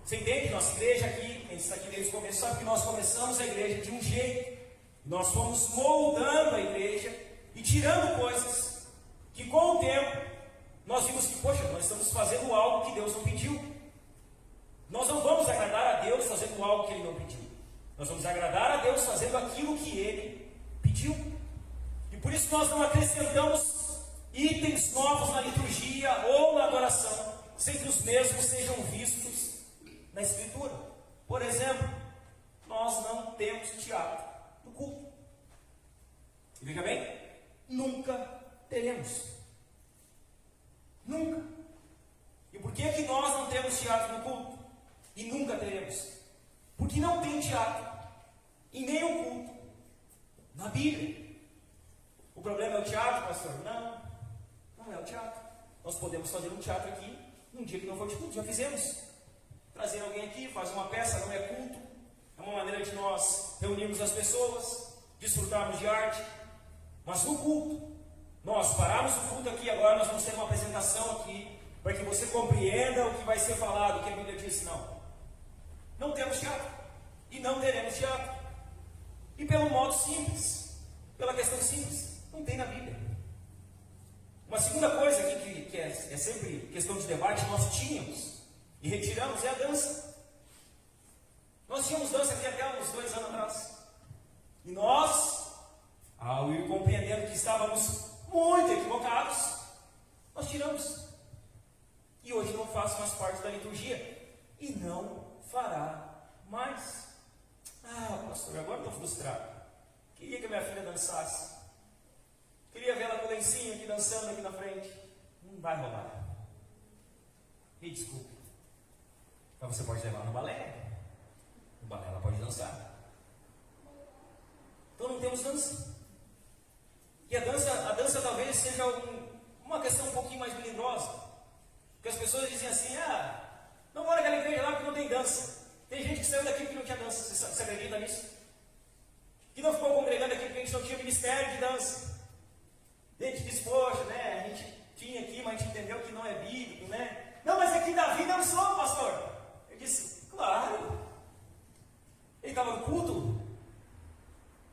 Você entende? Nossa igreja aqui, quem está aqui desde o começo, sabe que nós começamos a igreja de um jeito. Nós fomos moldando a igreja e tirando coisas que com o tempo nós vimos que, poxa, nós estamos fazendo algo que Deus não pediu. Nós não vamos agradar a Deus fazendo algo que Ele não pediu. Nós vamos agradar a Deus fazendo aquilo que Ele pediu. E por isso nós não acrescentamos itens novos na liturgia ou na adoração, sem que os mesmos sejam vistos na Escritura. Por exemplo, nós não temos teatro no culto. E veja bem, nunca teremos. Nunca. E por que nós não temos teatro no culto? E nunca teremos? Porque não tem teatro em nenhum culto na Bíblia. O problema é o teatro, pastor? Não, não é o teatro. Nós podemos fazer um teatro aqui num dia que não for de culto, já fizemos. Trazer alguém aqui, fazer uma peça, não é culto. É uma maneira de nós reunirmos as pessoas, desfrutarmos de arte. Mas no culto, nós paramos o culto aqui, agora nós vamos ter uma apresentação aqui, para que você compreenda o que vai ser falado, o que a Bíblia diz. Não temos teatro, e não teremos teatro. E pelo modo simples, pela questão simples, não tem na Bíblia. Uma segunda coisa aqui que é sempre questão de debate, nós tínhamos e retiramos, é a dança. Nós tínhamos dança aqui até uns 2 anos atrás. E nós, ao ir compreendendo que estávamos muito equivocados, nós tiramos. E hoje não faz mais parte da liturgia. E não fará mais. Ah, pastor, agora estou frustrado. Queria que a minha filha dançasse. Queria ver ela com o lencinho aqui dançando aqui na frente. Não vai rolar. Me desculpe. Mas você pode levar no balé. No balé ela pode dançar. Então não temos dança. E a dança talvez seja uma questão um pouquinho mais melindrosa. Porque as pessoas dizem assim, não mora naquela igreja lá porque não tem dança. Tem gente que saiu daqui porque não tinha dança. Você acredita nisso? Que não ficou congregando aqui porque a gente não tinha ministério de dança. A gente diz, poxa, né? A gente tinha aqui, mas a gente entendeu que não é bíblico, né? Não, mas aqui Davi dançou, pastor. Eu disse, claro. Ele estava no culto.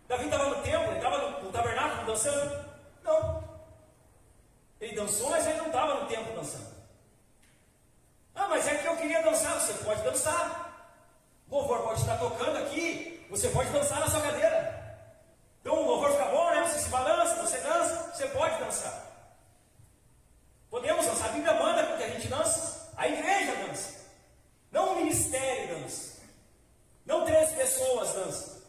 Davi estava no templo, ele estava no tabernáculo dançando. Não. Ele dançou, mas ele não estava no templo dançando. Mas é que eu queria dançar. Você pode dançar. O louvor pode estar tocando aqui. Você pode dançar na sua cadeira. Então o louvor fica bom, né? Você se balança, você dança. Você pode dançar. Podemos dançar. A Bíblia manda que a gente dança. A igreja dança. Não o ministério dança. Não 3 pessoas dançam.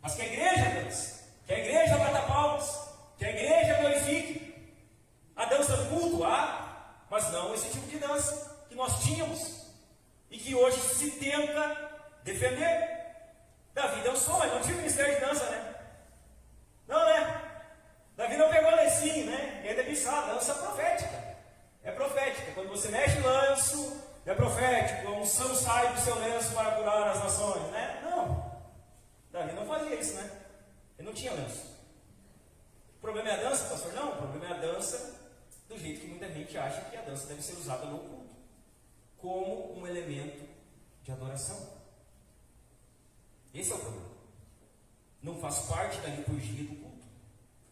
Mas que a igreja dança. Que a igreja bata palmas. Que a igreja glorifique. A dança do culto, mas não esse tipo de dança que nós tínhamos e que hoje se tenta defender. Davi dançou, mas não tinha ministério de dança, né? Não, né? Davi não pegou lencinho, né? E ainda disse, dança profética. É profética. Quando você mexe o lenço, é profético. A unção sai do seu lenço para curar as nações, né? Não. Davi não fazia isso, né? Ele não tinha lenço. O problema é a dança, pastor? Não, o problema é a dança do jeito que muita gente acha que a dança deve ser usada no culto, como um elemento de adoração. Esse é o problema. Não faz parte da liturgia do culto.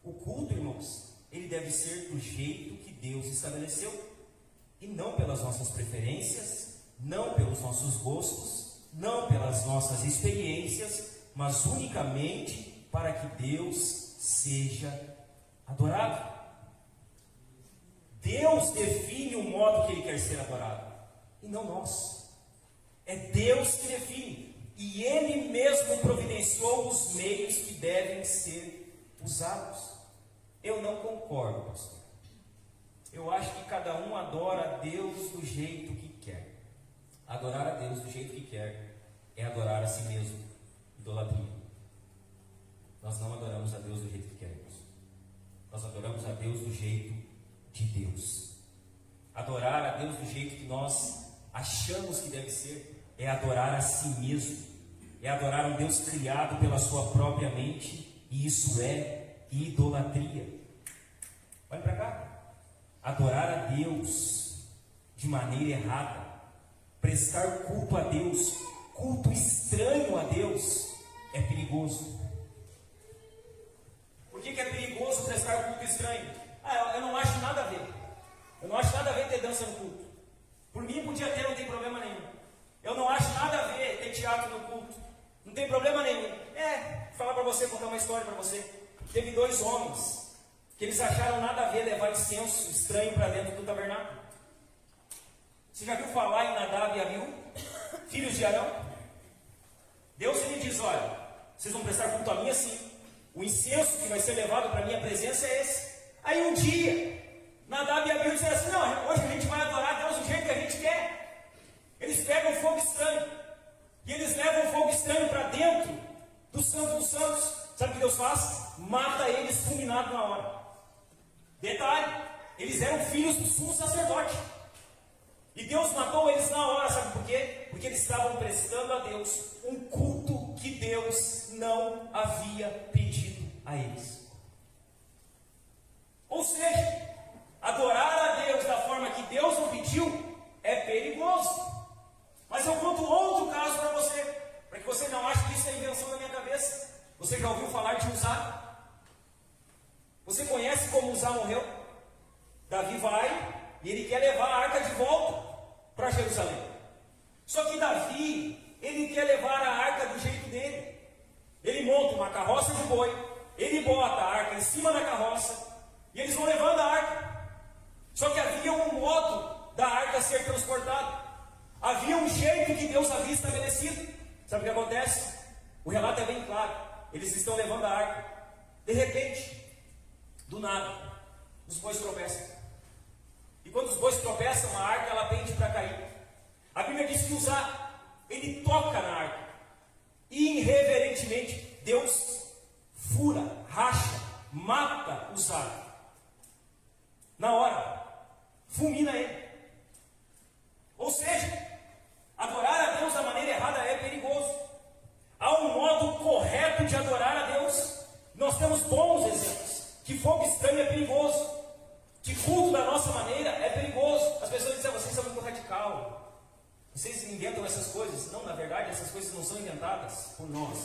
O culto, irmãos, ele deve ser do jeito que Deus estabeleceu, e não pelas nossas preferências, não pelos nossos gostos, não pelas nossas experiências, mas unicamente para que Deus seja adorado. Deus define o modo que Ele quer ser adorado, e não nós. É Deus que define, e Ele mesmo providenciou os meios que devem ser usados. Eu não concordo, pastor. Eu acho que cada um adora a Deus do jeito que quer. Adorar a Deus do jeito que quer é adorar a si mesmo. Idolatria. Nós não adoramos a Deus do jeito que queremos. Nós adoramos a Deus do jeito de Deus. Adorar a Deus do jeito que nós achamos que deve ser é adorar a si mesmo. É adorar um Deus criado pela sua própria mente, e isso é idolatria. Olha para cá. Adorar a Deus de maneira errada prestar culto a Deus, culto estranho a Deus, é perigoso. Por que é perigoso prestar culto estranho? Eu não acho nada a ver. Eu não acho nada a ver ter dança no culto. Por mim podia ter, não tem problema nenhum. Eu não acho nada a ver ter teatro no culto. Não tem problema nenhum. Falar para você, contar uma história para você. Teve 2 homens que eles acharam nada a ver levar incenso estranho para dentro do tabernáculo. Você já viu falar em Nadab e Abiú, filhos de Arão? Deus ele diz, olha, vocês vão prestar culto a mim assim. O incenso que vai ser levado para a minha presença é esse. Aí um dia, Nadab e Abiú disseram assim, não, hoje a gente vai adorar a Deus do jeito que a gente quer. Eles pegam fogo estranho. E eles levam fogo estranho para dentro do Santo dos Santos. Sabe o que Deus faz? Mata eles fulminado na hora. Detalhe, eles eram filhos do sumo sacerdote. E Deus matou eles na hora, sabe por quê? Porque eles estavam prestando a Deus um culto que Deus não havia pedido a eles. Ou seja, adorar a Deus da forma que Deus não pediu é perigoso. Mas eu conto outro caso para você, para que você não ache que isso é invenção da minha cabeça. Você já ouviu falar de Uzá? Você conhece como Uzá morreu? Davi vai e ele quer levar a arca de volta para Jerusalém. Só que Davi, ele quer levar a arca do jeito dele. Ele monta uma carroça de boi, ele bota a arca em cima da carroça e eles vão levando a arca. Só que havia um modo da arca ser transportada. Havia um jeito que Deus havia estabelecido. Sabe o que acontece? O relato é bem claro. Eles estão levando a arca. De repente, do nada, os bois tropeçam. E quando os bois tropeçam, a arca ela pende para cair. A Bíblia diz que Uzá, ele toca na arca. E irreverentemente, Deus fura, racha, mata Uzá. Na hora, fulmina ele. Ou seja, adorar a Deus da maneira errada é perigoso. Há um modo correto de adorar a Deus. Nós temos bons exemplos. Que fogo estranho é perigoso. Que culto da nossa maneira é perigoso. As pessoas dizem, vocês são muito radical. Vocês inventam essas coisas. Não, na verdade, essas coisas não são inventadas por nós.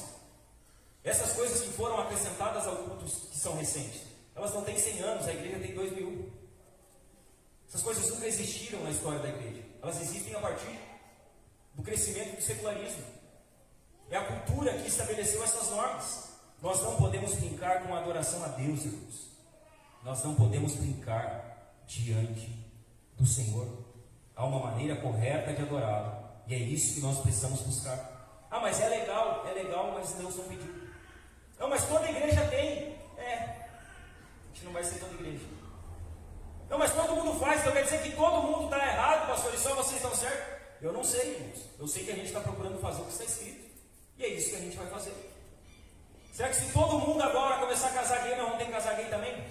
Essas coisas que foram acrescentadas ao culto que são recentes. Elas não têm 100 anos, a igreja tem 2000. Essas coisas nunca existiram na história da igreja. Elas existem a partir do crescimento do secularismo. É a cultura que estabeleceu essas normas. Nós não podemos brincar com a adoração a Deus, irmãos. Nós não podemos brincar diante do Senhor. Há uma maneira correta de adorá-lo. E é isso que nós precisamos buscar. Mas é legal, mas Deus não pediu. Não, mas toda igreja tem. A gente não vai ser toda igreja. Não, mas todo mundo faz, então quer dizer que todo mundo está errado, pastor, e só vocês estão certos? Eu não sei, irmãos. Eu sei que a gente está procurando fazer o que está escrito. E é isso que a gente vai fazer. Será que se todo mundo agora começar a casar gay, nós vamos ter que casar gay também?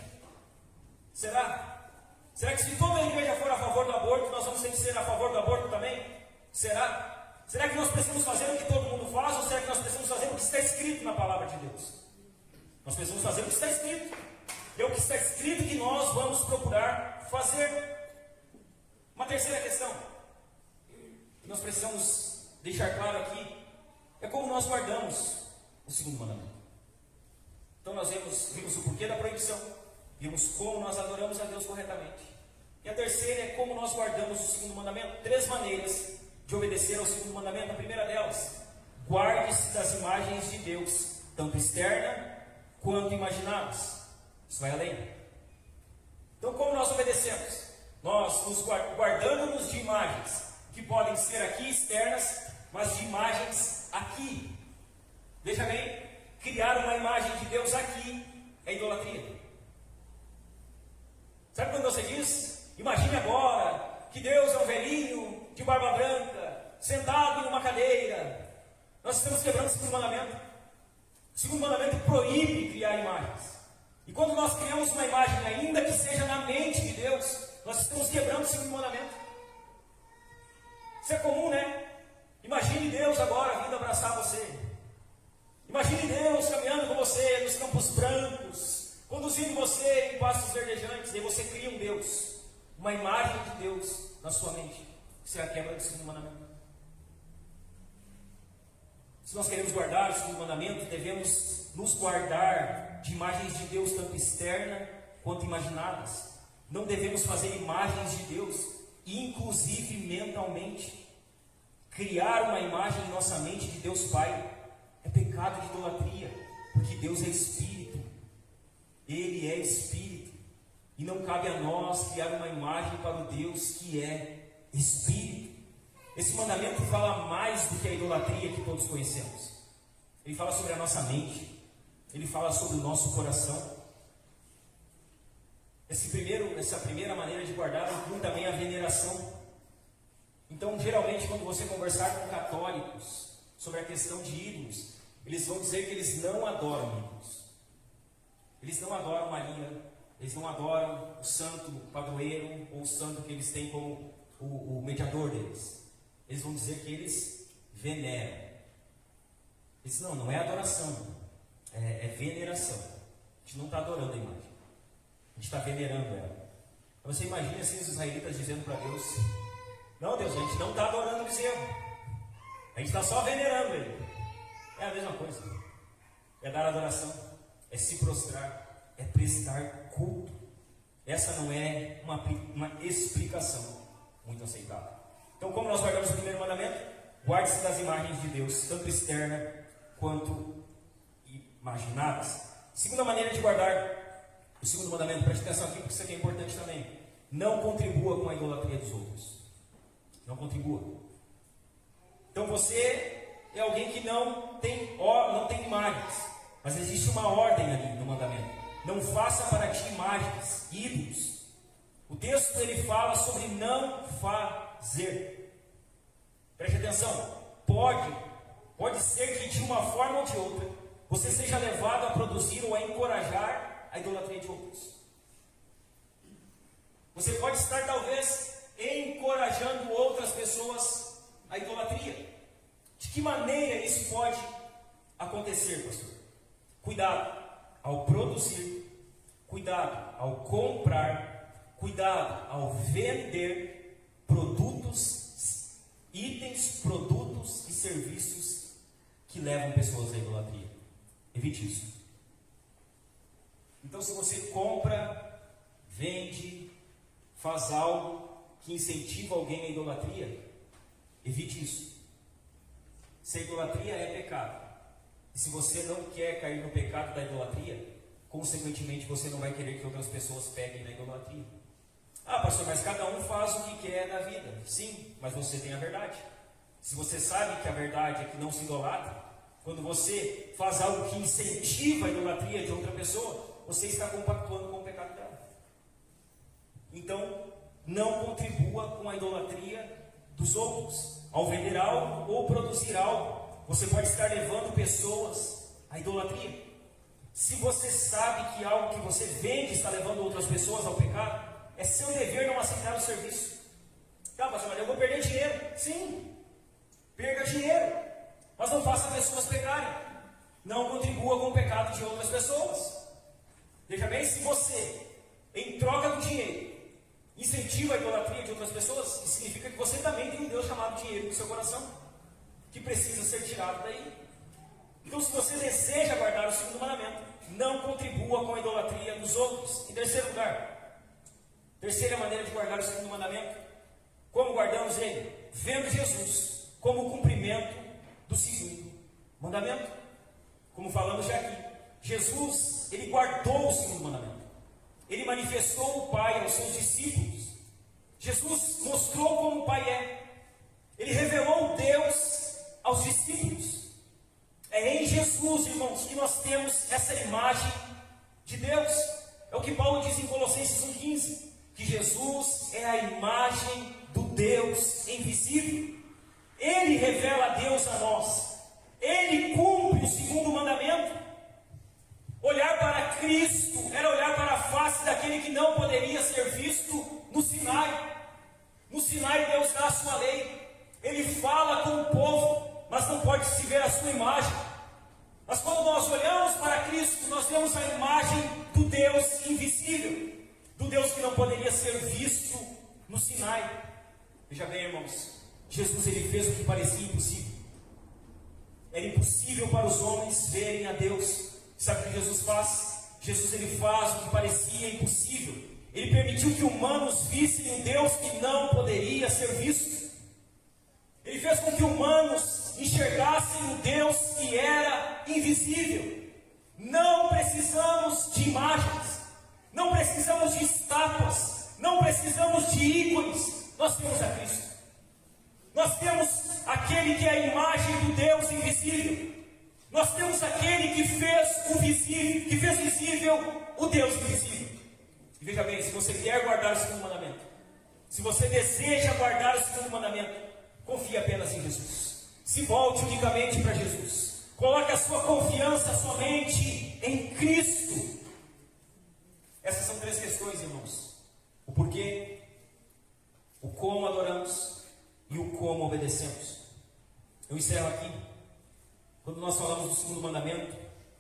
Será? Será que se toda a igreja for a favor do aborto, nós vamos ter que ser a favor do aborto também? Será? Será que nós precisamos fazer o que todo mundo faz, ou será que nós precisamos fazer o que está escrito na palavra de Deus? Nós precisamos fazer o que está escrito. É o que está escrito que nós vamos procurar fazer. Uma terceira questão que nós precisamos deixar claro aqui é como nós guardamos o segundo mandamento. Então nós vimos o porquê da proibição, vimos como nós adoramos a Deus corretamente. E a terceira é como nós guardamos o segundo mandamento. 3 maneiras de obedecer ao segundo mandamento. A primeira delas, guarde-se das imagens de Deus, tanto externa quanto imaginadas. Isso vai além. Então, como nós obedecemos? Nós nos guardando-nos de imagens que podem ser aqui externas, mas de imagens aqui. Veja bem, criar uma imagem de Deus aqui é idolatria. Sabe quando você diz? Imagine agora que Deus é um velhinho de barba branca, sentado em uma cadeira. Nós estamos quebrando o segundo mandamento. O segundo mandamento proíbe criar imagens. E quando nós criamos uma imagem, ainda que seja na mente de Deus, nós estamos quebrando o segundo mandamento. Isso é comum, né? Imagine Deus agora vindo abraçar você. Imagine Deus caminhando com você nos campos brancos, conduzindo você em pastos verdejantes. E aí você cria um Deus, uma imagem de Deus na sua mente. Isso é a quebra do segundo mandamento. Se nós queremos guardar o segundo mandamento, devemos nos guardar de imagens de Deus, tanto externa quanto imaginadas. Não devemos fazer imagens de Deus, inclusive mentalmente. Criar uma imagem em nossa mente de Deus Pai é pecado de idolatria, porque Deus é Espírito. Ele é Espírito. E não cabe a nós criar uma imagem para o Deus que é Espírito. Esse mandamento fala mais do que a idolatria que todos conhecemos. Ele fala sobre a nossa mente. Ele fala sobre o nosso coração. Essa primeira maneira de guardar inclui também a veneração. Então, geralmente, quando você conversar com católicos sobre a questão de ídolos, eles vão dizer que eles não adoram ídolos. Eles não adoram Maria, eles não adoram o santo padroeiro ou o santo que eles têm como o mediador deles. Eles vão dizer que eles veneram. Eles não é adoração, é veneração. A gente não está adorando a imagem, a gente está venerando ela. Então, você imagina assim os israelitas dizendo para Deus: não, Deus, a gente não está adorando o bezerro, a gente está só venerando ele. É a mesma coisa. É dar adoração, é se prostrar, é prestar culto. Essa não é uma explicação muito aceitável. Então, como nós guardamos o primeiro mandamento? Guarde-se das imagens de Deus, tanto externa quanto imaginadas. Segunda maneira de guardar o segundo mandamento, preste atenção aqui, porque isso aqui é importante também. Não contribua com a idolatria dos outros. Não contribua. Então você é alguém que não tem imagens, mas existe uma ordem ali no mandamento: não faça para ti imagens, ídolos. O texto ele fala sobre não fazer. Preste atenção. Pode ser que de uma forma ou de outra você seja levado a produzir ou a encorajar a idolatria de outros. Você pode estar talvez encorajando outras pessoas à idolatria. De que maneira isso pode acontecer, pastor? Cuidado ao produzir, cuidado ao comprar, cuidado ao vender itens, produtos e serviços que levam pessoas à idolatria. Evite isso. Então, se você compra, vende, faz algo que incentiva alguém à idolatria, evite isso. Se a idolatria é pecado, e se você não quer cair no pecado da idolatria, consequentemente você não vai querer que outras pessoas peguem na idolatria. Ah, pastor, mas cada um faz o que quer na vida. Sim, mas você tem a verdade. Se você sabe que a verdade é que não se idolatra, quando você faz algo que incentiva a idolatria de outra pessoa, você está compactuando com o pecado dela. Então, não contribua com a idolatria dos outros. Ao vender algo ou produzir algo, você pode estar levando pessoas à idolatria. Se você sabe que algo que você vende está levando outras pessoas ao pecado, é seu dever não aceitar o serviço. Tá, pastor, mas eu vou perder dinheiro. Sim, perca dinheiro, mas não faça pessoas pecarem. Não contribua com o pecado de outras pessoas. Veja bem, se você, em troca do dinheiro, incentiva a idolatria de outras pessoas, isso significa que você também tem um Deus chamado dinheiro no seu coração, que precisa ser tirado daí. Então, se você deseja guardar o segundo mandamento, não contribua com a idolatria dos outros. Em terceiro lugar, terceira maneira de guardar o segundo mandamento: como guardamos ele? Vendo Jesus como o cumprimento do segundo mandamento. Como falamos já aqui, Jesus, ele guardou o segundo mandamento. Ele manifestou o Pai aos seus discípulos. Jesus mostrou como o Pai é. Ele revelou Deus aos discípulos. É em Jesus, irmãos, que nós temos essa imagem de Deus. É o que Paulo diz em Colossenses 1,15, que Jesus é a imagem do Deus invisível. Ele revela a Deus a nós. Ele cumpre o segundo mandamento. Olhar para Cristo era olhar para a face daquele que não poderia ser visto no Sinai. No Sinai Deus dá a sua lei. Ele fala com o povo, mas não pode se ver a sua imagem. Mas quando nós olhamos para Cristo, nós vemos a imagem do Deus invisível, do Deus que não poderia ser visto no Sinai. Veja bem, irmãos, Jesus ele fez o que parecia impossível. Era impossível para os homens verem a Deus. Sabe o que Jesus faz? Jesus ele faz o que parecia impossível. Ele permitiu que humanos vissem um Deus que não poderia ser visto. Ele fez com que humanos enxergassem um Deus que era invisível. Não precisamos de imagens, não precisamos de estátuas, não precisamos de ícones. Nós temos a Cristo. Nós temos aquele que é a imagem do Deus invisível. Nós temos aquele que fez o visível, que fez visível o Deus invisível. E veja bem, se você quer guardar o segundo mandamento, se você deseja guardar o segundo mandamento, confie apenas em Jesus. Se volte unicamente para Jesus. Coloque a sua confiança somente em Cristo. Essas são 3 questões, irmãos: o porquê, o como adoramos e o como obedecemos. Eu encerro aqui. Quando nós falamos do segundo mandamento,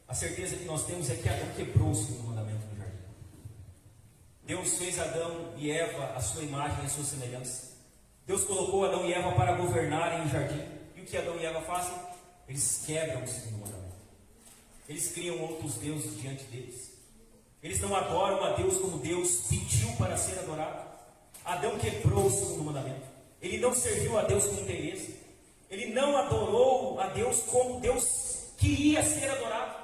a certeza que nós temos é que Adão quebrou o segundo mandamento no jardim. Deus fez Adão e Eva à sua imagem e à sua semelhança. Deus colocou Adão e Eva para governarem o jardim. E o que Adão e Eva fazem? Eles quebram o segundo mandamento. Eles criam outros deuses diante deles. Eles não adoram a Deus como Deus pediu para ser adorado. Adão quebrou o segundo mandamento. Ele não serviu a Deus com interesse. Ele não adorou a Deus como Deus queria ser adorado.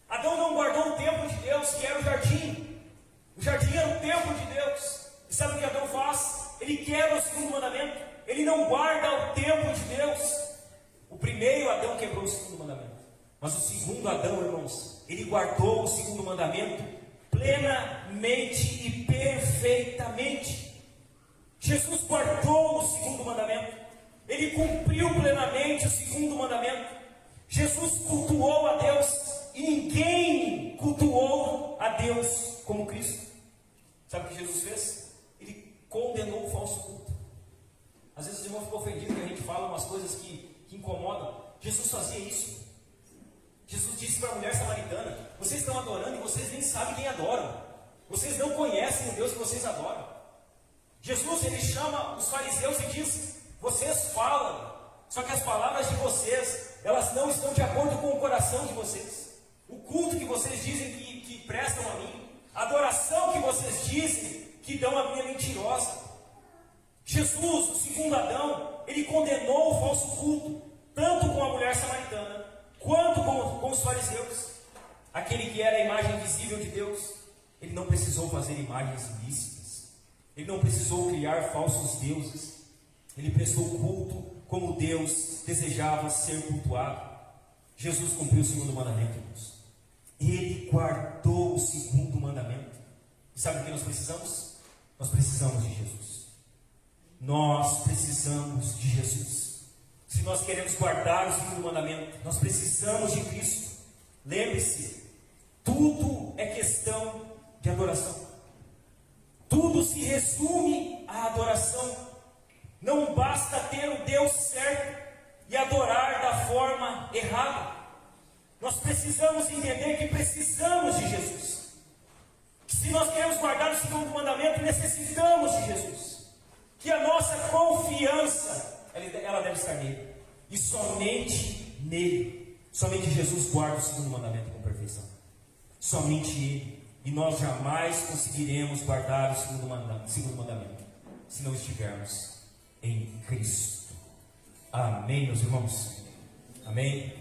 Adão não guardou o templo de Deus, que era o jardim. O jardim era o templo de Deus. E sabe o que Adão faz? Ele quebra o segundo mandamento. Ele não guarda o templo de Deus. O primeiro Adão quebrou o segundo mandamento. Mas o segundo Adão, irmãos, ele guardou o segundo mandamento plenamente e perfeitamente. Jesus guardou o segundo mandamento. Ele cumpriu plenamente o segundo mandamento. Jesus cultuou a Deus. E ninguém cultuou a Deus como Cristo. Sabe o que Jesus fez? Ele condenou o falso culto. Às vezes os irmãos ficam ofendidos que a gente fala umas coisas que incomodam. Jesus fazia isso. Jesus disse para a mulher samaritana: vocês estão adorando e vocês nem sabem quem adoram. Vocês não conhecem o Deus que vocês adoram. Jesus ele chama os fariseus e diz: vocês falam, só que as palavras de vocês, elas não estão de acordo com o coração de vocês. O culto que vocês dizem que prestam a mim, a adoração que vocês dizem que dão a mim é mentirosa. Jesus, o segundo Adão, ele condenou o falso culto, tanto com a mulher samaritana, quanto com os fariseus. Aquele que era a imagem visível de Deus, ele não precisou fazer imagens ilícitas. Ele não precisou criar falsos deuses. Ele prestou culto como Deus desejava ser cultuado. Jesus cumpriu o segundo mandamento, irmãos. Ele guardou o segundo mandamento. E sabe o que nós precisamos? Nós precisamos de Jesus. Nós precisamos de Jesus. Se nós queremos guardar o segundo mandamento, nós precisamos de Cristo. Lembre-se, tudo é questão de adoração. Tudo se resume à adoração. Não basta ter o Deus certo e adorar da forma errada. Nós precisamos entender que precisamos de Jesus. Que se nós queremos guardar o segundo mandamento, necessitamos de Jesus. Que a nossa confiança, ela deve estar nele. E somente nele. Somente Jesus guarda o segundo mandamento com perfeição. Somente ele. E nós jamais conseguiremos guardar o segundo mandamento se não estivermos em Cristo. Amém, meus irmãos? Amém?